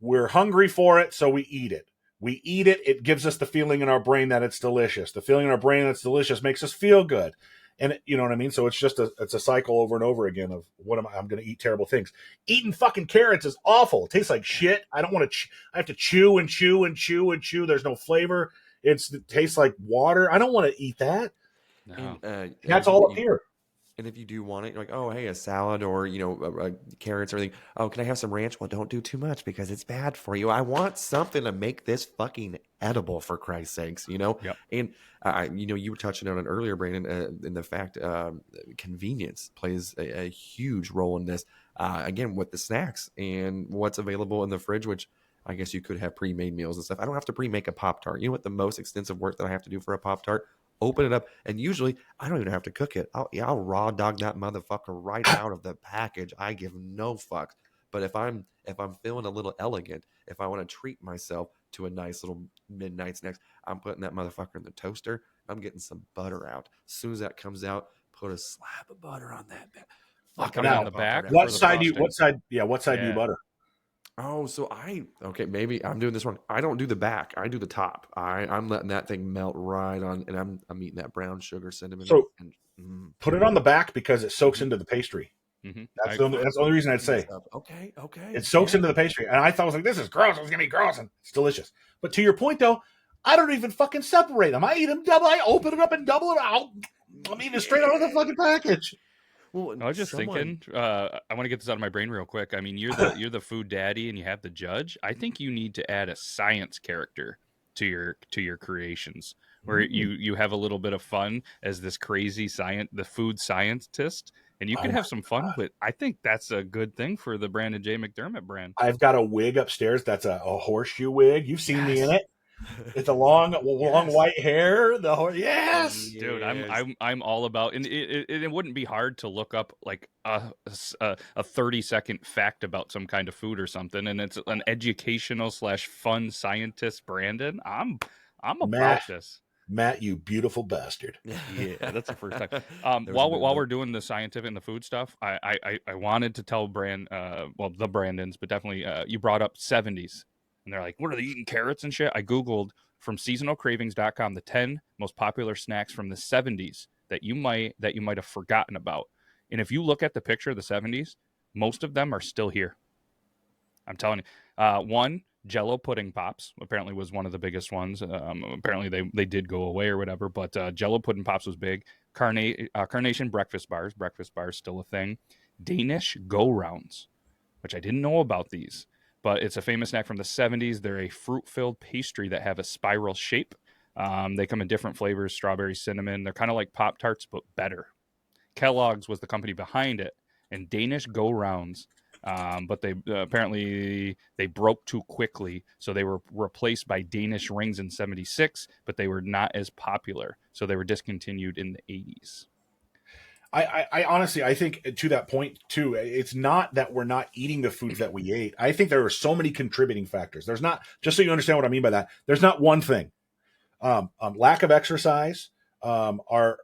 We're hungry for it, so we eat it. We eat it, it gives us the feeling in our brain that it's delicious. The feeling in our brain that's delicious makes us feel good. And you know what I mean? So it's just it's a cycle over and over again of I'm going to eat terrible things. Eating fucking carrots is awful. It tastes like shit. I don't want to, I have to chew and chew and chew and chew. There's no flavor. It tastes like water. I don't want to eat that. No. And, That's all up here. And if you do want it, like, oh, hey, a salad or, carrots or anything. Oh, can I have some ranch? Well, don't do too much because it's bad for you. I want something to make this fucking edible, for Christ's sakes, Yep. And, you were touching on it earlier, Brandon, in the fact convenience plays a huge role in this. Again, with the snacks and what's available in the fridge, which I guess you could have pre-made meals and stuff. I don't have to pre-make a Pop-Tart. You know what the most extensive work that I have to do for a Pop-Tart? Open it up, and usually I don't even have to cook it. I'll raw dog that motherfucker right out of the package. I give no fucks. But if I'm feeling a little elegant, if I want to treat myself to a nice little midnight snack, I'm putting that motherfucker in the toaster. I'm getting some butter out. As soon as that comes out, put a slab of butter on that. Coming on the back. What or the side do you? frosting? What side do you butter? Oh, so maybe I'm doing this wrong. I don't do the back. I do the top. I'm letting that thing melt right on, and I'm eating that brown sugar cinnamon. So put it on the back because it soaks into the pastry. Mm-hmm. That's the only reason I'd say. Okay. It soaks into the pastry, and I thought I was like, this is gross. It's gonna be gross, and it's delicious. But to your point, though, I don't even fucking separate them. I eat them double. I open it up and double it out. I'm eating it straight out of the fucking package. Well, I was just thinking. I want to get this out of my brain real quick. I mean, you're the food daddy, and you have the judge. I think you need to add a science character to your creations, where you have a little bit of fun as this crazy the food scientist, and you can have some fun with. I think that's a good thing for the Brandon J McDermott brand. I've got a wig upstairs. That's a horseshoe wig. You've seen me in it. It's a long white hair. Yes, dude, I'm all about, and it wouldn't be hard to look up like a 30-second fact about some kind of food or something, and it's an educational / fun scientist. Brandon, I'm about this. Matt, you beautiful bastard. Yeah, that's the first time. While we're doing the scientific and the food stuff, I wanted to tell the Brandons, but definitely you brought up 70s. And they're like, what are they eating, carrots and shit? I Googled from seasonalcravings.com the 10 most popular snacks from the 70s that you might have forgotten about. And if you look at the picture of the 70s, most of them are still here. I'm telling you. One, Jello pudding pops apparently was one of the biggest ones. Apparently they did go away or whatever, but Jello pudding pops was big. Carnation breakfast bars still a thing. Danish go-rounds, which I didn't know about these. But it's a famous snack from the 70s. They're a fruit-filled pastry that have a spiral shape. They come in different flavors, strawberry, cinnamon. They're kind of like Pop-Tarts, but better. Kellogg's was the company behind it, and Danish go-rounds. But they apparently they broke too quickly, so they were replaced by Danish rings in 76, but they were not as popular, so they were discontinued in the 80s. I honestly, I think to that point too, it's not that we're not eating the foods that we ate. I think there are so many contributing factors. There's not, just so you understand what I mean by that, there's not one thing. Lack of exercise. Our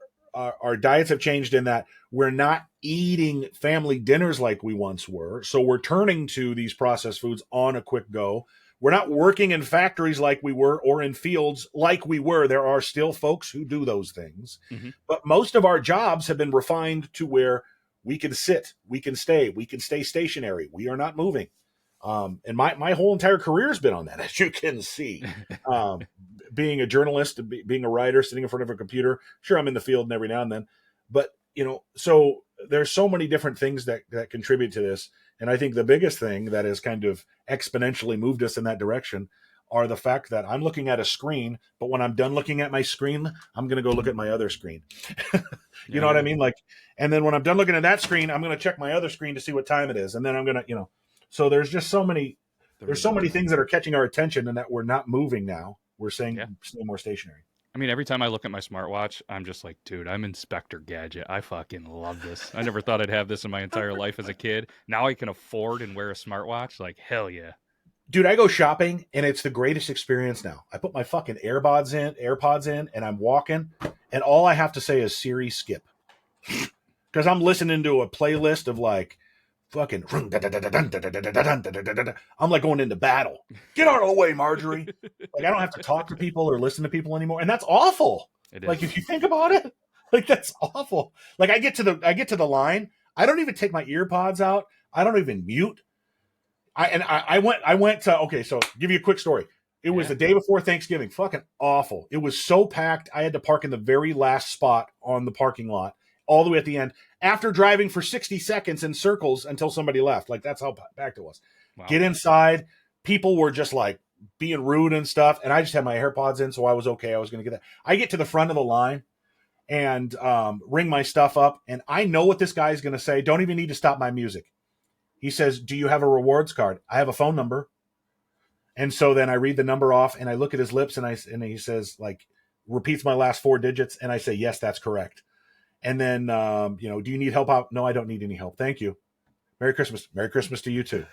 diets have changed in that we're not eating family dinners like we once were. So we're turning to these processed foods on a quick go. We're not working in factories like we were or in fields like we were. There are still folks who do those things. Mm-hmm. But most of our jobs have been refined to where we can sit, we can stay stationary. We are not moving. And my whole entire career has been on that, as you can see. Being a journalist, being a writer, sitting in front of a computer. Sure, I'm in the field and every now and then. But, so there's so many different things that contribute to this. And I think the biggest thing that has kind of exponentially moved us in that direction are the fact that I'm looking at a screen, but when I'm done looking at my screen, I'm going to go look at my other screen. You know what I mean? And then when I'm done looking at that screen, I'm going to check my other screen to see what time it is. And then I'm going to, so there's just so many things that are catching our attention and that we're not moving now. We're staying more stationary. I mean, every time I look at my smartwatch, I'm just like, dude, I'm Inspector Gadget. I fucking love this. I never thought I'd have this in my entire life as a kid. Now I can afford and wear a smartwatch. Like, hell yeah. Dude, I go shopping and it's the greatest experience now. I put my fucking AirPods in, and I'm walking, and all I have to say is Siri skip. Because I'm listening to a playlist of like fucking. I'm like going into battle. Get out of the way, Marjorie. Like I don't have to talk to people or listen to people anymore, and that's awful. Like if you think about it, like that's awful. Like I get to the line. I don't even take my earpods out. I don't even mute. I went to, okay, so give you a quick story. It was the day before Thanksgiving. Fucking awful. It was so packed. I had to park in the very last spot on the parking lot, all the way at the end, after driving for 60 seconds in circles until somebody left. Like that's how packed it was. Wow. Get inside. People were just like being rude and stuff. And I just had my AirPods in, so I was okay. I was going to get that. I get to the front of the line and ring my stuff up. And I know what this guy's going to say. Don't even need to stop my music. He says, do you have a rewards card? I have a phone number. And so then I read the number off and I look at his lips and he says, like, repeats my last 4 digits. And I say, yes, that's correct. And then, do you need help out? No, I don't need any help. Thank you. Merry Christmas. Merry Christmas to you too.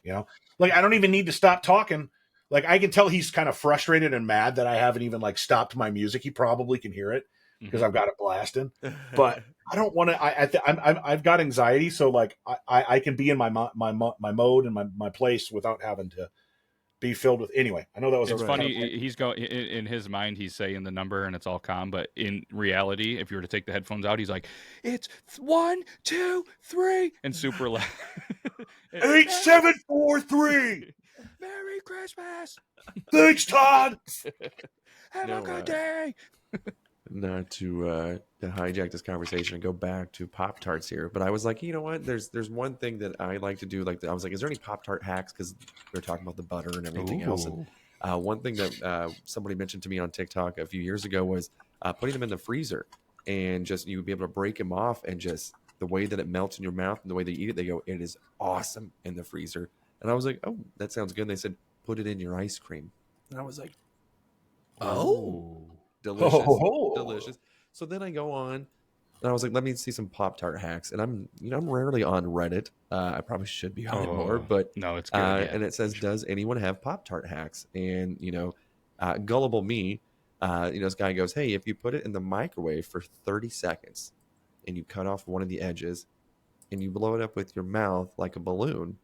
Like I don't even need to stop talking. Like I can tell he's kind of frustrated and mad that I haven't even like stopped my music. He probably can hear it because I've got it blasting, but I don't want to. I've got anxiety, so like I can be in my mode and my place without having to be filled with. Anyway, I know that was. It's funny. He's going in his mind. He's saying the number and it's all calm, but in reality, if you were to take the headphones out, he's like, "It's 1, 2, 3," and super loud. 8, 7, 4, 3. Merry Christmas. Thanks, Todd. Have a good day. Not to hijack this conversation and go back to Pop-Tarts here, but I was like, you know what? There's one thing that I like to do. Like I was like, is there any Pop-Tart hacks? Because we were talking about the butter and everything else. And one thing that somebody mentioned to me on TikTok a few years ago was putting them in the freezer, and just you would be able to break them off, and just the way that it melts in your mouth and the way they eat it, they go, it is awesome in the freezer. And I was like, oh, that sounds good. And they said, put it in your ice cream. And I was like, oh. Delicious. Delicious. So then I go on and I was like, let me see some Pop-Tart hacks. And I'm rarely on Reddit. I probably should be on it more, but no, it's good. And it says, does anyone have Pop-Tart hacks? And gullible me, this guy goes, hey, if you put it in the microwave for 30 seconds and you cut off one of the edges and you blow it up with your mouth like a balloon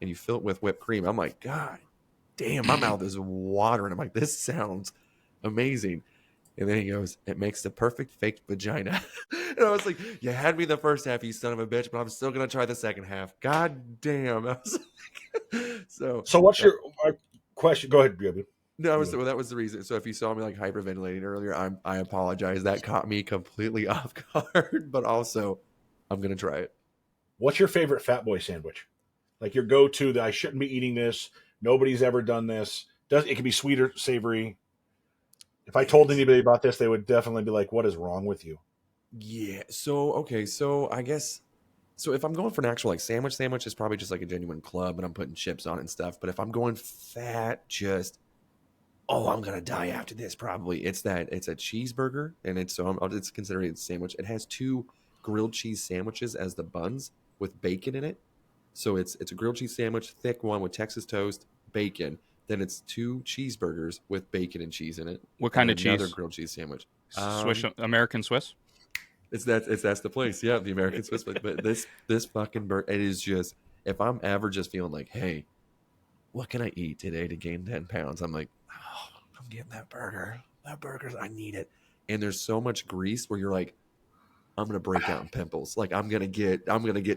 and you fill it with whipped cream, I'm like, God damn, my mouth is watering. I'm like, this sounds amazing. And then he goes, it makes the perfect fake vagina. And I was like, you had me the first half, you son of a bitch, but I'm still going to try the second half. God damn. I was like, so what's your question? Go ahead, Gabby. No, that was the reason. So if you saw me like hyperventilating earlier, I apologize. That caught me completely off guard, but also I'm going to try it. What's your favorite Fat Boy sandwich? Like your go-to that I shouldn't be eating this. Nobody's ever done this. It can be sweet or savory. If I told anybody about this, they would definitely be like, what is wrong with you? Yeah. So I guess, if I'm going for an actual like sandwich is probably just like a genuine club and I'm putting chips on it and stuff. But if I'm going fat, I'm going to die after this. Probably it's a cheeseburger, and it's considered a sandwich. It has 2 grilled cheese sandwiches as the buns with bacon in it. So it's a grilled cheese sandwich, thick one with Texas toast, bacon. Then it's 2 cheeseburgers with bacon and cheese in it. What kind of cheese? Another grilled cheese sandwich. American Swiss? That's the place. Yeah, the American Swiss. But this fucking burger, it is just, if I'm ever just feeling like, hey, what can I eat today to gain 10 pounds? I'm like, oh, I'm getting that burger. That burger's, I need it. And there's so much grease where you're like, I'm gonna break out in pimples. Like I'm gonna get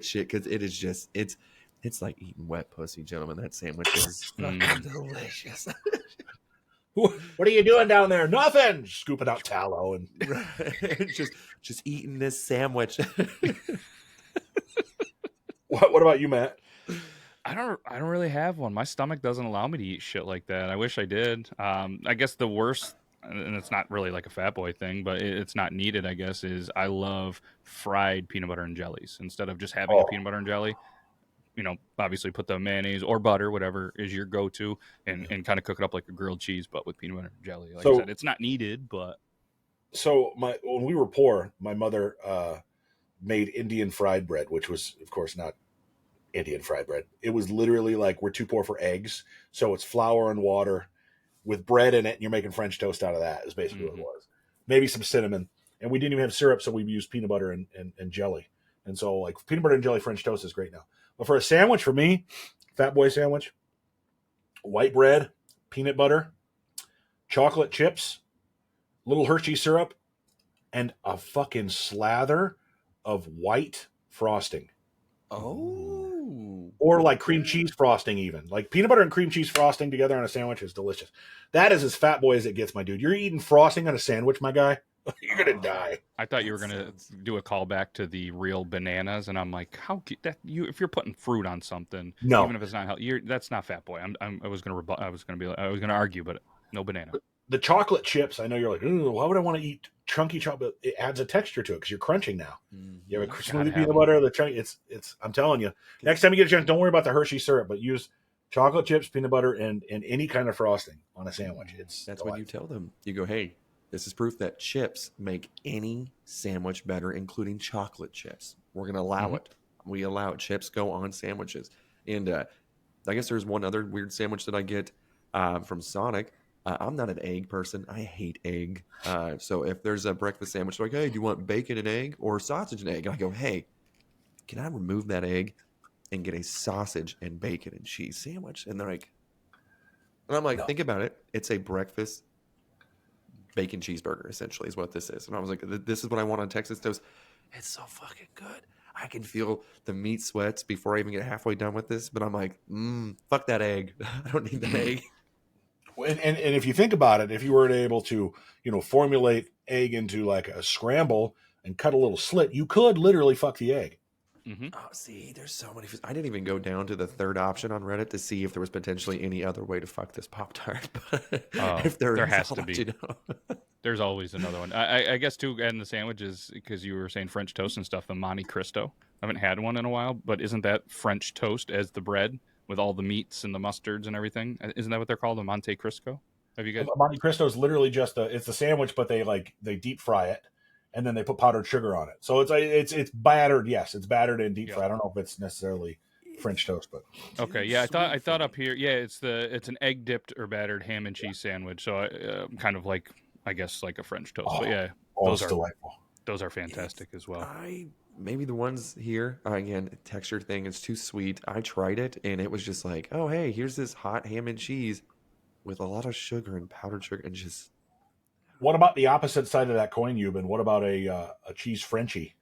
shit because it is just it's like eating wet pussy, gentlemen. That sandwich is fucking delicious. What are you doing down there? Nothing. Scooping out tallow and just eating this sandwich. What about you, Matt? I don't really have one. My stomach doesn't allow me to eat shit like that. I wish I did. I guess the worst, and it's not really like a fat boy thing, but it's not needed, I guess, is I love fried peanut butter and jellies. Instead of just having a peanut butter and jelly, obviously put the mayonnaise or butter, whatever is your go-to, and kind of cook it up like a grilled cheese, but with peanut butter and jelly. Like I said, it's not needed, but. So when we were poor, my mother made Indian fried bread, which was, of course, not Indian fried bread. It was literally like we're too poor for eggs, so it's flour and water with bread in it, and you're making French toast out of that. Is basically what it was. Maybe some cinnamon, and we didn't even have syrup, so we used peanut butter and jelly. And so like peanut butter and jelly French toast is great now. But for a sandwich, for me, Fat Boy sandwich, white bread, peanut butter, chocolate chips, little Hershey syrup, and a fucking slather of white frosting. Oh. Or like cream cheese frosting, even. Like peanut butter and cream cheese frosting together on a sandwich is delicious. That is as Fat Boy as it gets, my dude. You're eating frosting on a sandwich, my guy. You're going to die. I thought you were going to do a callback to the real bananas, and I'm like, how if you're putting fruit on something, No. even if it's not healthy, that's not Fat Boy. I was going to I was going to argue, but no banana. The chocolate chips, I know you're like, ooh, why would I want to eat chunky chocolate? It adds a texture to it because you're crunching now. You have a smoothie peanut butter, the chunky. It's. I'm telling you, next time you get a chance, don't worry about the Hershey syrup, but use chocolate chips, peanut butter, and any kind of frosting on a sandwich. That's when you tell them. You go, hey, this is proof that chips make any sandwich better, including chocolate chips. We're going to allow it. We allow it. Chips go on sandwiches. And I guess there's one other weird sandwich that I get from Sonic. I'm not an egg person. I hate egg. So if there's a breakfast sandwich, like, hey, do you want bacon and egg or sausage and egg? And I go, hey, can I remove that egg and get a sausage and bacon and cheese sandwich? And they're like, and I'm like, think about it. It's a breakfast bacon cheeseburger, essentially, is what this is. And I was like, this is what I want on Texas toast. It's so fucking good. I can feel the meat sweats before I even get halfway done with this. But I'm like, fuck that egg. I don't need that egg. And if you think about it, if you were able to, formulate egg into like a scramble and cut a little slit, you could literally fuck the egg. Oh, see, there's so many. I didn't even go down to the third option on Reddit to see if there was potentially any other way to fuck this Pop-Tart. But if there has to be. There's always another one. I guess too, and the sandwiches, because you were saying French toast and stuff, the Monte Cristo. I haven't had one in a while, but isn't that French toast as the bread with all the meats and the mustards and everything? Isn't that what they're called, the Monte Cristo? Have you guys? Monte Cristo is literally just it's a sandwich, but they deep fry it, and then they put powdered sugar on it. So it's battered. Yes, it's battered and deep fried. I don't know if it's necessarily French toast, but okay, yeah, I thought up here, yeah, it's an egg dipped or battered ham and cheese sandwich. So kind of like, I guess, like a French toast. But yeah, those are delightful. Those are fantastic as well. Maybe the ones here, again, texture thing is too sweet. I tried it, and it was just like, oh, hey, here's this hot ham and cheese with a lot of sugar and powdered sugar, and just... What about the opposite side of that coin, Yuban? What about a cheese Frenchie?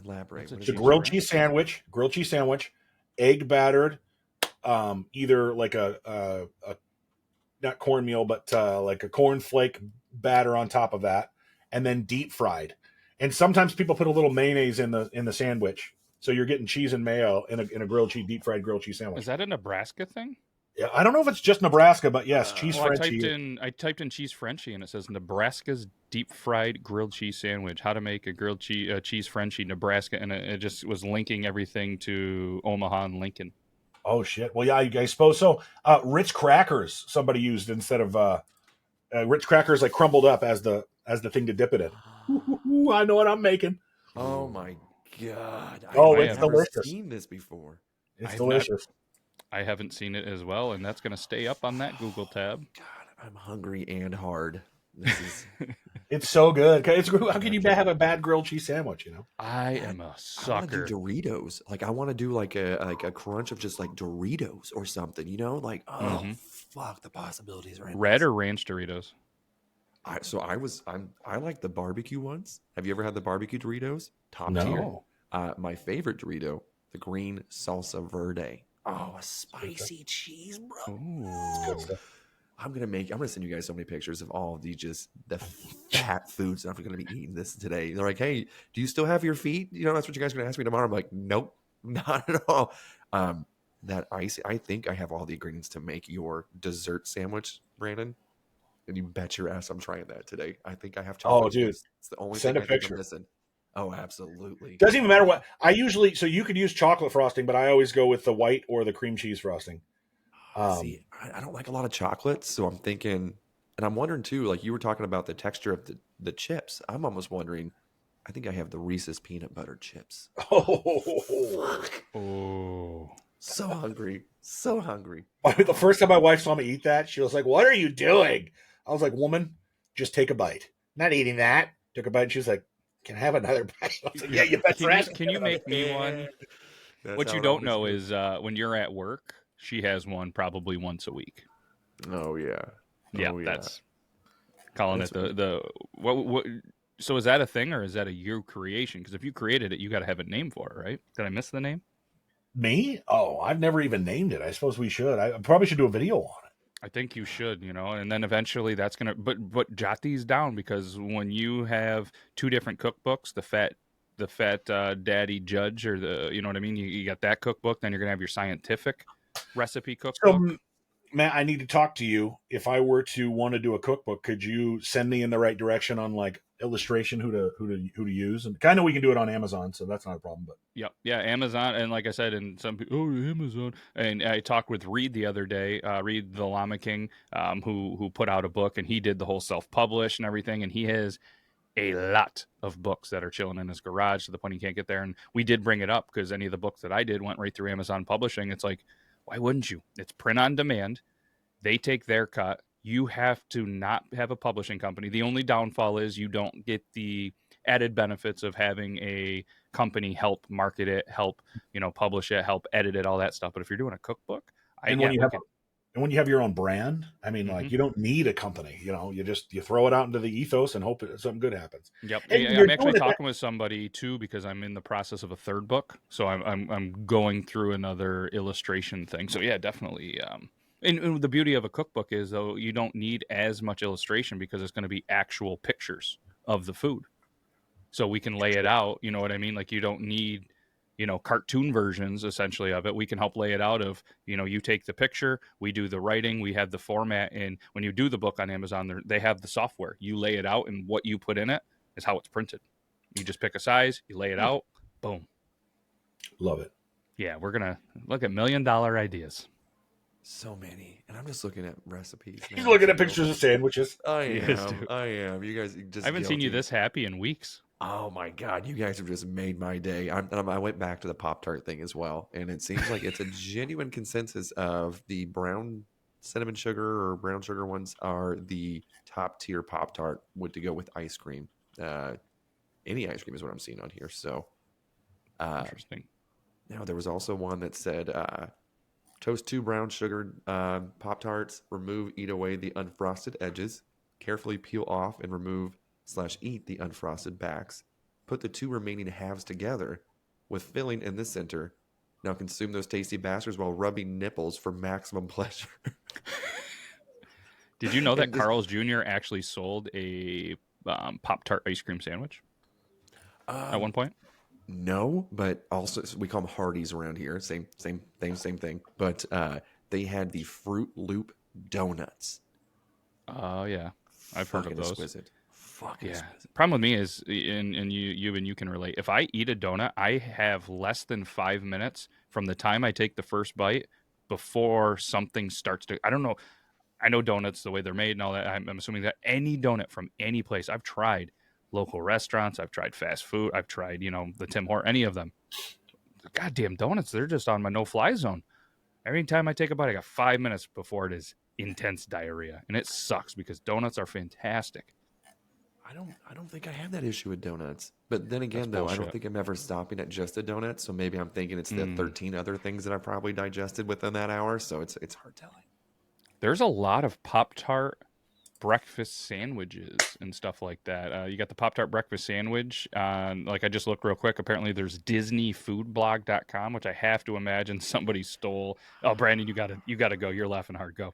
Elaborate. It's a grilled cheese sandwich, egg battered, either like a not cornmeal, but like a cornflake batter on top of that, and then deep fried. And sometimes people put a little mayonnaise in the sandwich, so you're getting cheese and mayo in a deep fried grilled cheese sandwich. Is that a Nebraska thing? Yeah, I don't know if it's just Nebraska, but yes, cheese Frenchie. I typed in cheese Frenchie, and it says Nebraska's deep fried grilled cheese sandwich. How to make a grilled cheese Frenchie, Nebraska, and it just was linking everything to Omaha and Lincoln. Oh shit! Well, yeah, I suppose so. Ritz crackers somebody used instead of Ritz crackers, like crumbled up as the thing to dip it in. Ooh, I know what I'm making. Oh my god! It's delicious. I've seen this before. It's delicious. I haven't seen it as well, and that's going to stay up on that Google tab. God, I'm hungry and hard. This is... It's so good. How can you have a bad grilled cheese sandwich? I am a sucker. I want to do Doritos. Like I want to do like a crunch of just like Doritos or something. Fuck, the possibilities are endless. Red or ranch Doritos? I like the barbecue ones. Have you ever had the barbecue Doritos? Top tier. My favorite Dorito, the green salsa verde. Oh, a spicy cheese, bro. I'm gonna send you guys so many pictures of all of the fat foods that I'm gonna be eating this today. They're like, hey, do you still have your feet? That's what you guys are gonna ask me tomorrow. I'm like, nope, not at all. That ice, I think I have all the ingredients to make your dessert sandwich, Brandon. And you bet your ass I'm trying that today. I think I have chocolate. Oh, dude, it's the only send thing a picture. I'm missing. Oh, absolutely. Doesn't even matter what I usually. So you could use chocolate frosting, but I always go with the white or the cream cheese frosting. See, I don't like a lot of chocolate, so I'm thinking, and I'm wondering too. Like you were talking about the texture of the chips. I'm almost wondering, I think I have the Reese's peanut butter chips. Oh, Oh, So hungry. So hungry. the first time my wife saw me eat that, she was like, "What are you doing?" I was like, "Woman, just take a bite." Not eating that. Took a bite, and she was like, "Can I have another bite?" I was like, "Yeah, you bet your ass." can you make me one? That's What how you it don't always know goes. is when you're at work, she has one probably once a week. Oh yeah. Yeah, Oh yeah. that's calling That's it the what. So is that a thing or is that a you creation? Because if you created it, you got to have a name for it, right? Did I miss the name? Me? Oh, I've never even named it. I suppose we should. I probably should do a video on it. I think you should, and then eventually that's gonna. But jot these down because when you have two different cookbooks, the fat daddy judge or the you know what I mean. You got that cookbook, then you're gonna have your scientific recipe cookbook. So, Matt, I need to talk to you. If I were to want to do a cookbook, could you send me in the right direction on like illustration, who to use? And I know we can do it on Amazon, so that's not a problem. But Yep. Yeah, Amazon, and like I said, and some people, oh, Amazon. And I talked with Reed the other day, Reed the Llama King, who put out a book, and he did the whole self-publish and everything, and he has a lot of books that are chilling in his garage to the point he can't get there. And we did bring it up because any of the books that I did went right through Amazon Publishing. It's like, why wouldn't you? It's print on demand. They take their cut. You have to not have a publishing company. The only downfall is you don't get the added benefits of having a company help market it, help publish it, help edit it, all that stuff. But if you're doing a cookbook, and yeah, when you we have could. and when you have your own brand, I mean, Mm-hmm. like you don't need a company. You throw it out into the ethos and hope something good happens. Yep, And yeah, you're I'm actually doing it. talking with somebody too because I'm in the process of a third book, so I'm going through another illustration thing. So yeah, definitely. And the beauty of a cookbook is though you don't need as much illustration because it's going to be actual pictures of the food, so we can lay it out. You know what I mean? Like you don't need cartoon versions essentially of it. We can help lay it out of you take the picture, we do the writing, we have the format, and when you do the book on Amazon, they have the software. You lay it out, and what you put in it is how it's printed. You just pick a size, you lay it out, boom. Love it. Yeah, we're gonna look at $1 million ideas. So many. And I'm just looking at recipes now. He's looking at to go- pictures of sandwiches. I Yes, am. dude. I am. You guys just I haven't seen you guilty. this happy in weeks. Oh my God, you guys have just made my day. I went back to the Pop-Tart thing as well, and it seems like it's a genuine consensus of the brown cinnamon sugar or brown sugar ones are the top tier Pop-Tart would to go with ice cream. Any ice cream is what I'm seeing on here. So Interesting. now there was also one that said toast 2 brown sugar Pop-Tarts, eat away the unfrosted edges, carefully peel off and remove/eat the unfrosted backs. Put the 2 remaining halves together with filling in the center. Now consume those tasty bastards while rubbing nipples for maximum pleasure. Did you know that And this- Carl's Jr. actually sold a Pop-Tart ice cream sandwich at one point? No, but also we call them Hardee's around here. Same thing. But they had the Fruit Loop donuts. Oh yeah, I've heard of Fucking those. exquisite. Fucking Yeah. exquisite. Problem with me is, and you can relate. If I eat a donut, I have less than 5 minutes from the time I take the first bite before something starts to. I don't know. I know donuts the way they're made and all that. I'm assuming that any donut from any place I've tried, local restaurants, I've tried fast food, I've tried the Tim Hortons, any of them. The goddamn donuts, they're just on my no-fly zone. Every time I take a bite, I got 5 minutes before it is intense diarrhea, and it sucks because donuts are fantastic. I don't think I have that issue with donuts. But then again, That's though, I don't bullshit. think I'm ever stopping at just a donut. So maybe I'm thinking it's the 13 other things that I probably digested within that hour. So it's hard telling. There's a lot of Pop-Tart breakfast sandwiches and stuff like that. You got the Pop-Tart breakfast sandwich. Like I just looked real quick. Apparently there's DisneyFoodBlog.com, which I have to imagine somebody stole. Oh, Brandon, you gotta go. You're laughing hard. Go.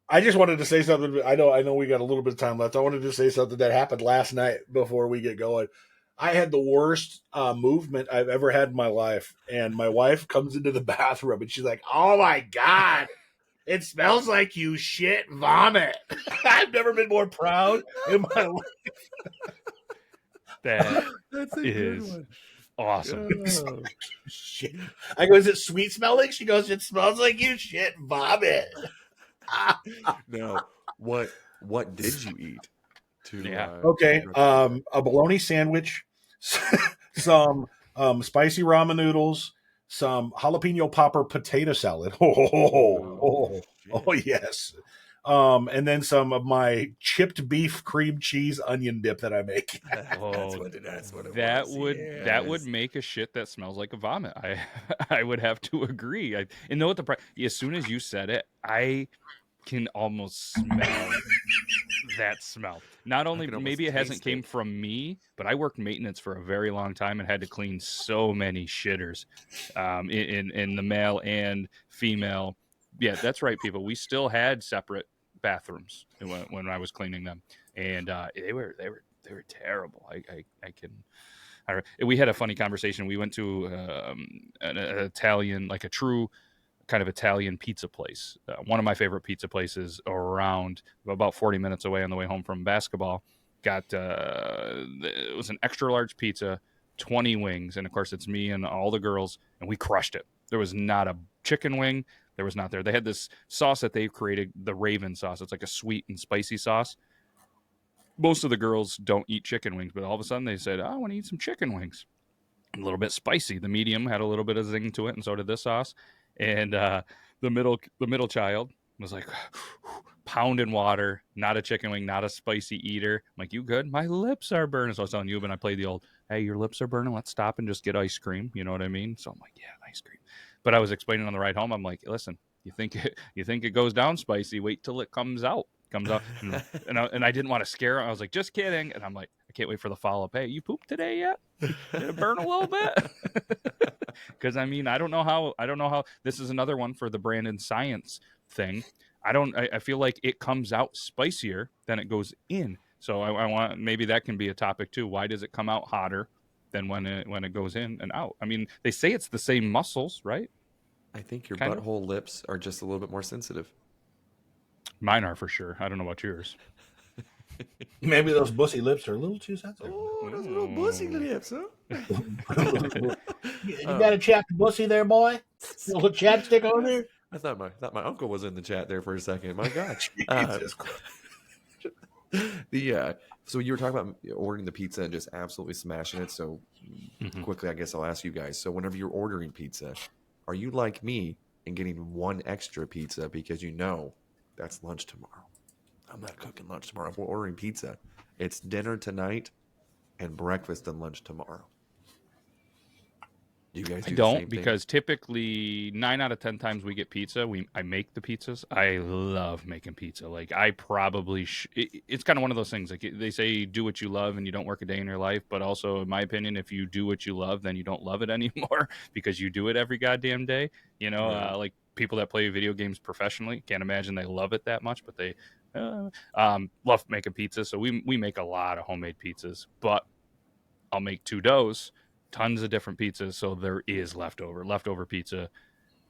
I just wanted to say something. I know we got a little bit of time left. I wanted to say something that happened last night before we get going. I had the worst movement I've ever had in my life, and my wife comes into the bathroom and she's like, "Oh my God, it smells like you shit vomit." I've never been more proud in my life. That's a Is good one. awesome. Oh. Shit. I go, "Is it sweet smelling?" She goes, "It smells like you shit vomit." Now, what did you eat? To Yeah. Okay, to- a bologna sandwich some spicy ramen noodles, some jalapeno popper potato salad. Oh, yes. And then some of my chipped beef cream cheese onion dip that I make. That's Oh, what it that was. would make a shit that smells like a vomit. I would have to agree. And know what as soon as you said it, I can almost smell that smell. Not only can almost maybe it hasn't taste came it. from me, but I worked maintenance for a very long time and had to clean so many shitters, in the male and female. Yeah, that's right, people. We still had separate bathrooms when I was cleaning them, and they were terrible. I can. We had a funny conversation. We went to an Italian, like a true kind of Italian pizza place. One of my favorite pizza places around, about 40 minutes away on the way home from basketball. It was an extra large pizza, 20 wings, and of course it's me and all the girls, and we crushed it. There was not a chicken wing. There was not there. They had this sauce that they've created, the Raven sauce. It's like a sweet and spicy sauce. Most of the girls don't eat chicken wings, but all of a sudden they said, "Oh, I want to eat some chicken wings." A little bit spicy. The medium had a little bit of zing to it, and so did this sauce. And the middle child was like pounding water, not a chicken wing, not a spicy eater. I'm like, "You good? My lips are burning." So I was telling you, and I played the old, "Hey, your lips are burning. Let's stop and just get ice cream." You know what I mean? So I'm like, "Yeah, ice cream." But I was explaining on the ride home. I'm like, "Listen, you think it goes down spicy? Wait till it comes out." Comes out, and I didn't want to scare her. I was like, "Just kidding." And I'm like, "I can't wait for the follow up. Hey, you pooped today yet? Did it burn a little bit?" Because I mean, I don't know how. This is another one for the Brandon science thing. I feel like it comes out spicier than it goes in. So I want, maybe that can be a topic too. Why does it come out hotter than when it goes in and out? I mean, they say it's the same muscles, right? I think your Kind of. butthole lips are just a little bit more sensitive. Mine are for sure. I don't know about yours. Maybe those bussy lips are a little too sensitive. Oh, those little bussy lips, huh? You got a chapped bussy there, boy? You little chapstick on there? I thought my uncle was in the chat there for a second. My God. Jesus Christ. So you were talking about ordering the pizza and just absolutely smashing it. So quickly, I guess I'll ask you guys. So whenever you're ordering pizza, are you like me and getting one extra pizza because you know that's lunch tomorrow? I'm not cooking lunch tomorrow. If we're ordering pizza, it's dinner tonight and breakfast and lunch tomorrow. Do you guys do I the same don't, thing? because typically 9 out of 10 times we get pizza, I make the pizzas. I love making pizza. Like, I probably it's kind of one of those things. Like, they say do what you love and you don't work a day in your life, but also in my opinion, if you do what you love, then you don't love it anymore because you do it every goddamn day. Right. Like people that play video games professionally, can't imagine they love it that much, but they love making pizza. So we make a lot of homemade pizzas, but I'll make 2 doughs, tons of different pizzas, so there is leftover. Leftover pizza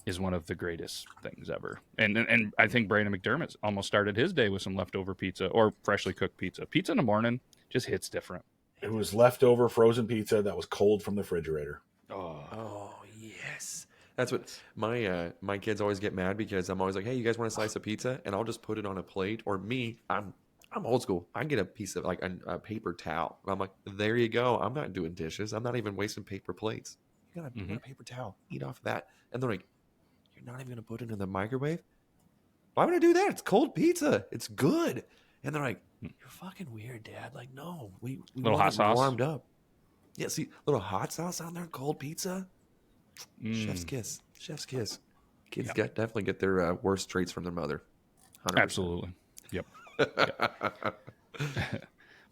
is one of the greatest things ever. And I think Brandon McDermott almost started his day with some leftover pizza or freshly cooked pizza. Pizza in the morning just hits different. It was leftover frozen pizza that was cold from the refrigerator. Oh yes, that's what my kids always get mad because I'm always like, hey, you guys want a slice of pizza? And I'll just put it on a plate. Or me, I'm old school. I get a piece of like a paper towel. And I'm like, there you go. I'm not doing dishes. I'm not even wasting paper plates. You got a paper towel. Eat off of that. And they're like, you're not even gonna put it in the microwave? Why would I do that? It's cold pizza. It's good. And they're like, you're fucking weird, Dad. Like, no, we Little want hot it sauce? warmed up. Yeah, see, little hot sauce on there, cold pizza. Chef's kiss. Chef's kiss. Kids definitely get their worst traits from their mother. 100%. Absolutely. Yep.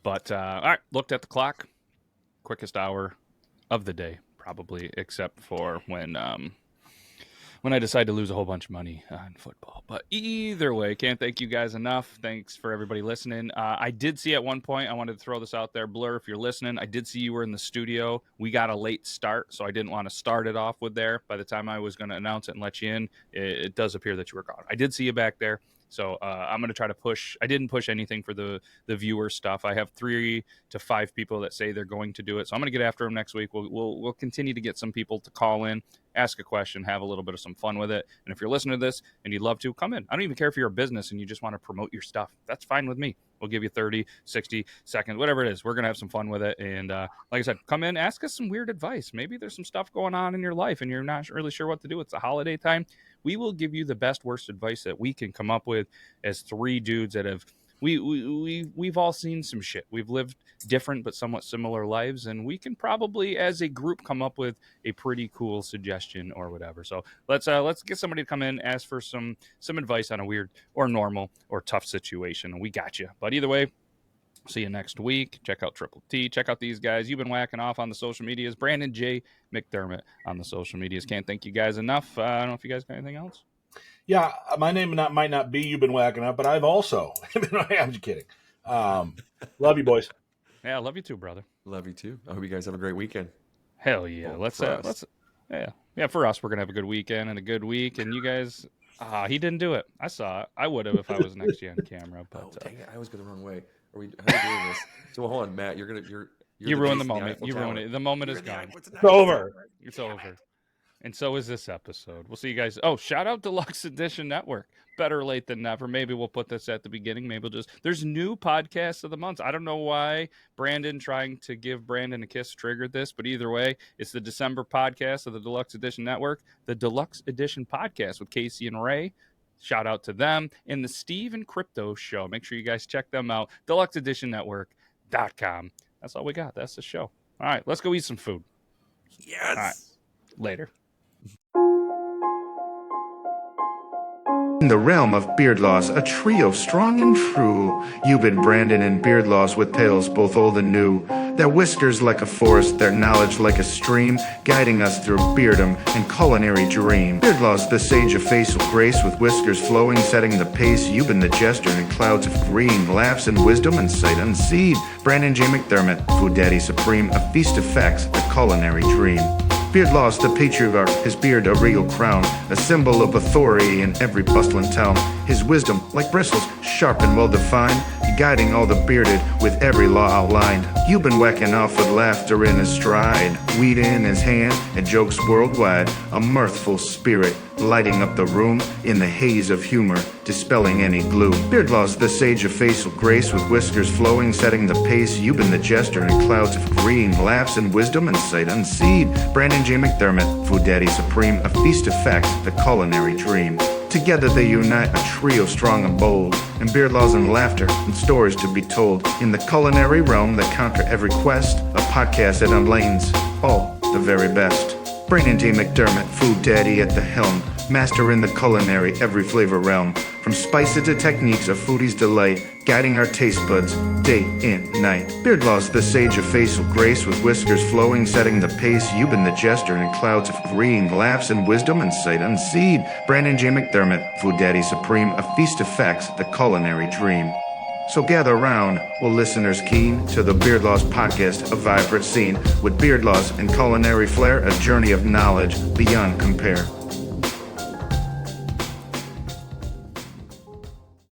But all right, looked at the clock. Quickest hour of the day, probably, except for when I decided to lose a whole bunch of money on football. But either way, can't thank you guys enough. Thanks for everybody listening. I did see at one point, I wanted to throw this out there, Blur, if you're listening, I did see you were in the studio. We got a late start, so I didn't want to start it off with there. By the time I was going to announce it and let you in, it does appear that you were gone. I did see you back there. So I'm going to try to push. I didn't push anything for the viewer stuff. I have 3 to 5 people that say they're going to do it. So I'm going to get after them next week. We'll continue to get some people to call in. ask a question, have a little bit of some fun with it. And if you're listening to this and you'd love to, come in. I don't even care if you're a business and you just want to promote your stuff. That's fine with me. We'll give you 30, 60 seconds, whatever it is. We're going to have some fun with it. And like I said, come in, ask us some weird advice. Maybe there's some stuff going on in your life and you're not really sure what to do. It's a holiday time. We will give you the best, worst advice that we can come up with as three dudes that have we've all seen some shit. We've lived different but somewhat similar lives, and we can probably, as a group, come up with a pretty cool suggestion or whatever. So let's get somebody to come in, ask for some advice on a weird or normal or tough situation, and we got you. But either way, see you next week. Check out Triple T. Check out these guys. You've been whacking off on the social medias. Brandon J McDermott on the social medias. Can't thank you guys enough. I don't know if you guys got anything else. Yeah, my name might not be Yuban Whakinov, but I've also. I'm just kidding. Love you, boys. Yeah, I love you too, brother. Love you too. I hope you guys have a great weekend. Hell yeah. Let's for us, we're gonna have a good weekend and a good week. And you guys, he didn't do it. I saw it. I would have if I was next to you on camera. But dang it, I always go the wrong way. How are we doing this? So hold on, Matt. You ruined the moment. You ruined it. The moment is gone. It's over. It's over. And so is this episode. We'll see you guys. Oh, shout out Deluxe Edition Network. Better late than never. Maybe we'll put this at the beginning. Maybe there's new podcasts of the month. I don't know why Brandon trying to give Brandon a kiss triggered this, but either way, it's the December podcast of the Deluxe Edition Network, the Deluxe Edition podcast with Casey and Ray. Shout out to them. And the Steve and Crypto Show. Make sure you guys check them out. DeluxeEditionNetwork.com. That's all we got. That's the show. All right, let's go eat some food. Yes. All right. Later. In the realm of beard loss, a trio strong and true, Yuban, Brandon, and beard loss with tales both old and new. Their whiskers like a forest, their knowledge like a stream, guiding us through beardom and culinary dream. Beard loss, the sage of facial grace, with whiskers flowing, setting the pace. Yuban, the jester in clouds of green, laughs and wisdom and sight unseen. Brandon J McDermott, food daddy supreme, a feast of facts, a culinary dream. Beard loss, the patriarch, his beard a regal crown, a symbol of authority in every bustling town. His wisdom, like bristles, sharp and well-defined, guiding all the bearded with every law outlined. Yuban Whakinov with laughter in his stride, weed in his hand, and jokes worldwide. A mirthful spirit, lighting up the room in the haze of humor, dispelling any gloom. Beardlaw's the sage of facial grace, with whiskers flowing, setting the pace. Yuban the jester in clouds of green, laughs and wisdom and sight unseen. Brandon J McDermott, food daddy supreme, a feast of facts, the culinary dream. Together they unite, a trio strong and bold, and beard laws and laughter, and stories to be told. In the culinary realm that conquer every quest, a podcast that unlanes all the very best. Brandon J McDermott, food daddy at the helm, master in the culinary, every flavor realm. From spices to techniques of foodie's delight, guiding our taste buds day and night. Beardlaw's the sage of facial grace, with whiskers flowing, setting the pace. Yuban the jester in clouds of green, laughs and wisdom and sight unseen. Brandon J McDermott, food daddy supreme, a feast of facts, the culinary dream. So gather round, will listeners keen, to the Beardlaws podcast, a vibrant scene with beard laws and culinary flair, a journey of knowledge beyond compare.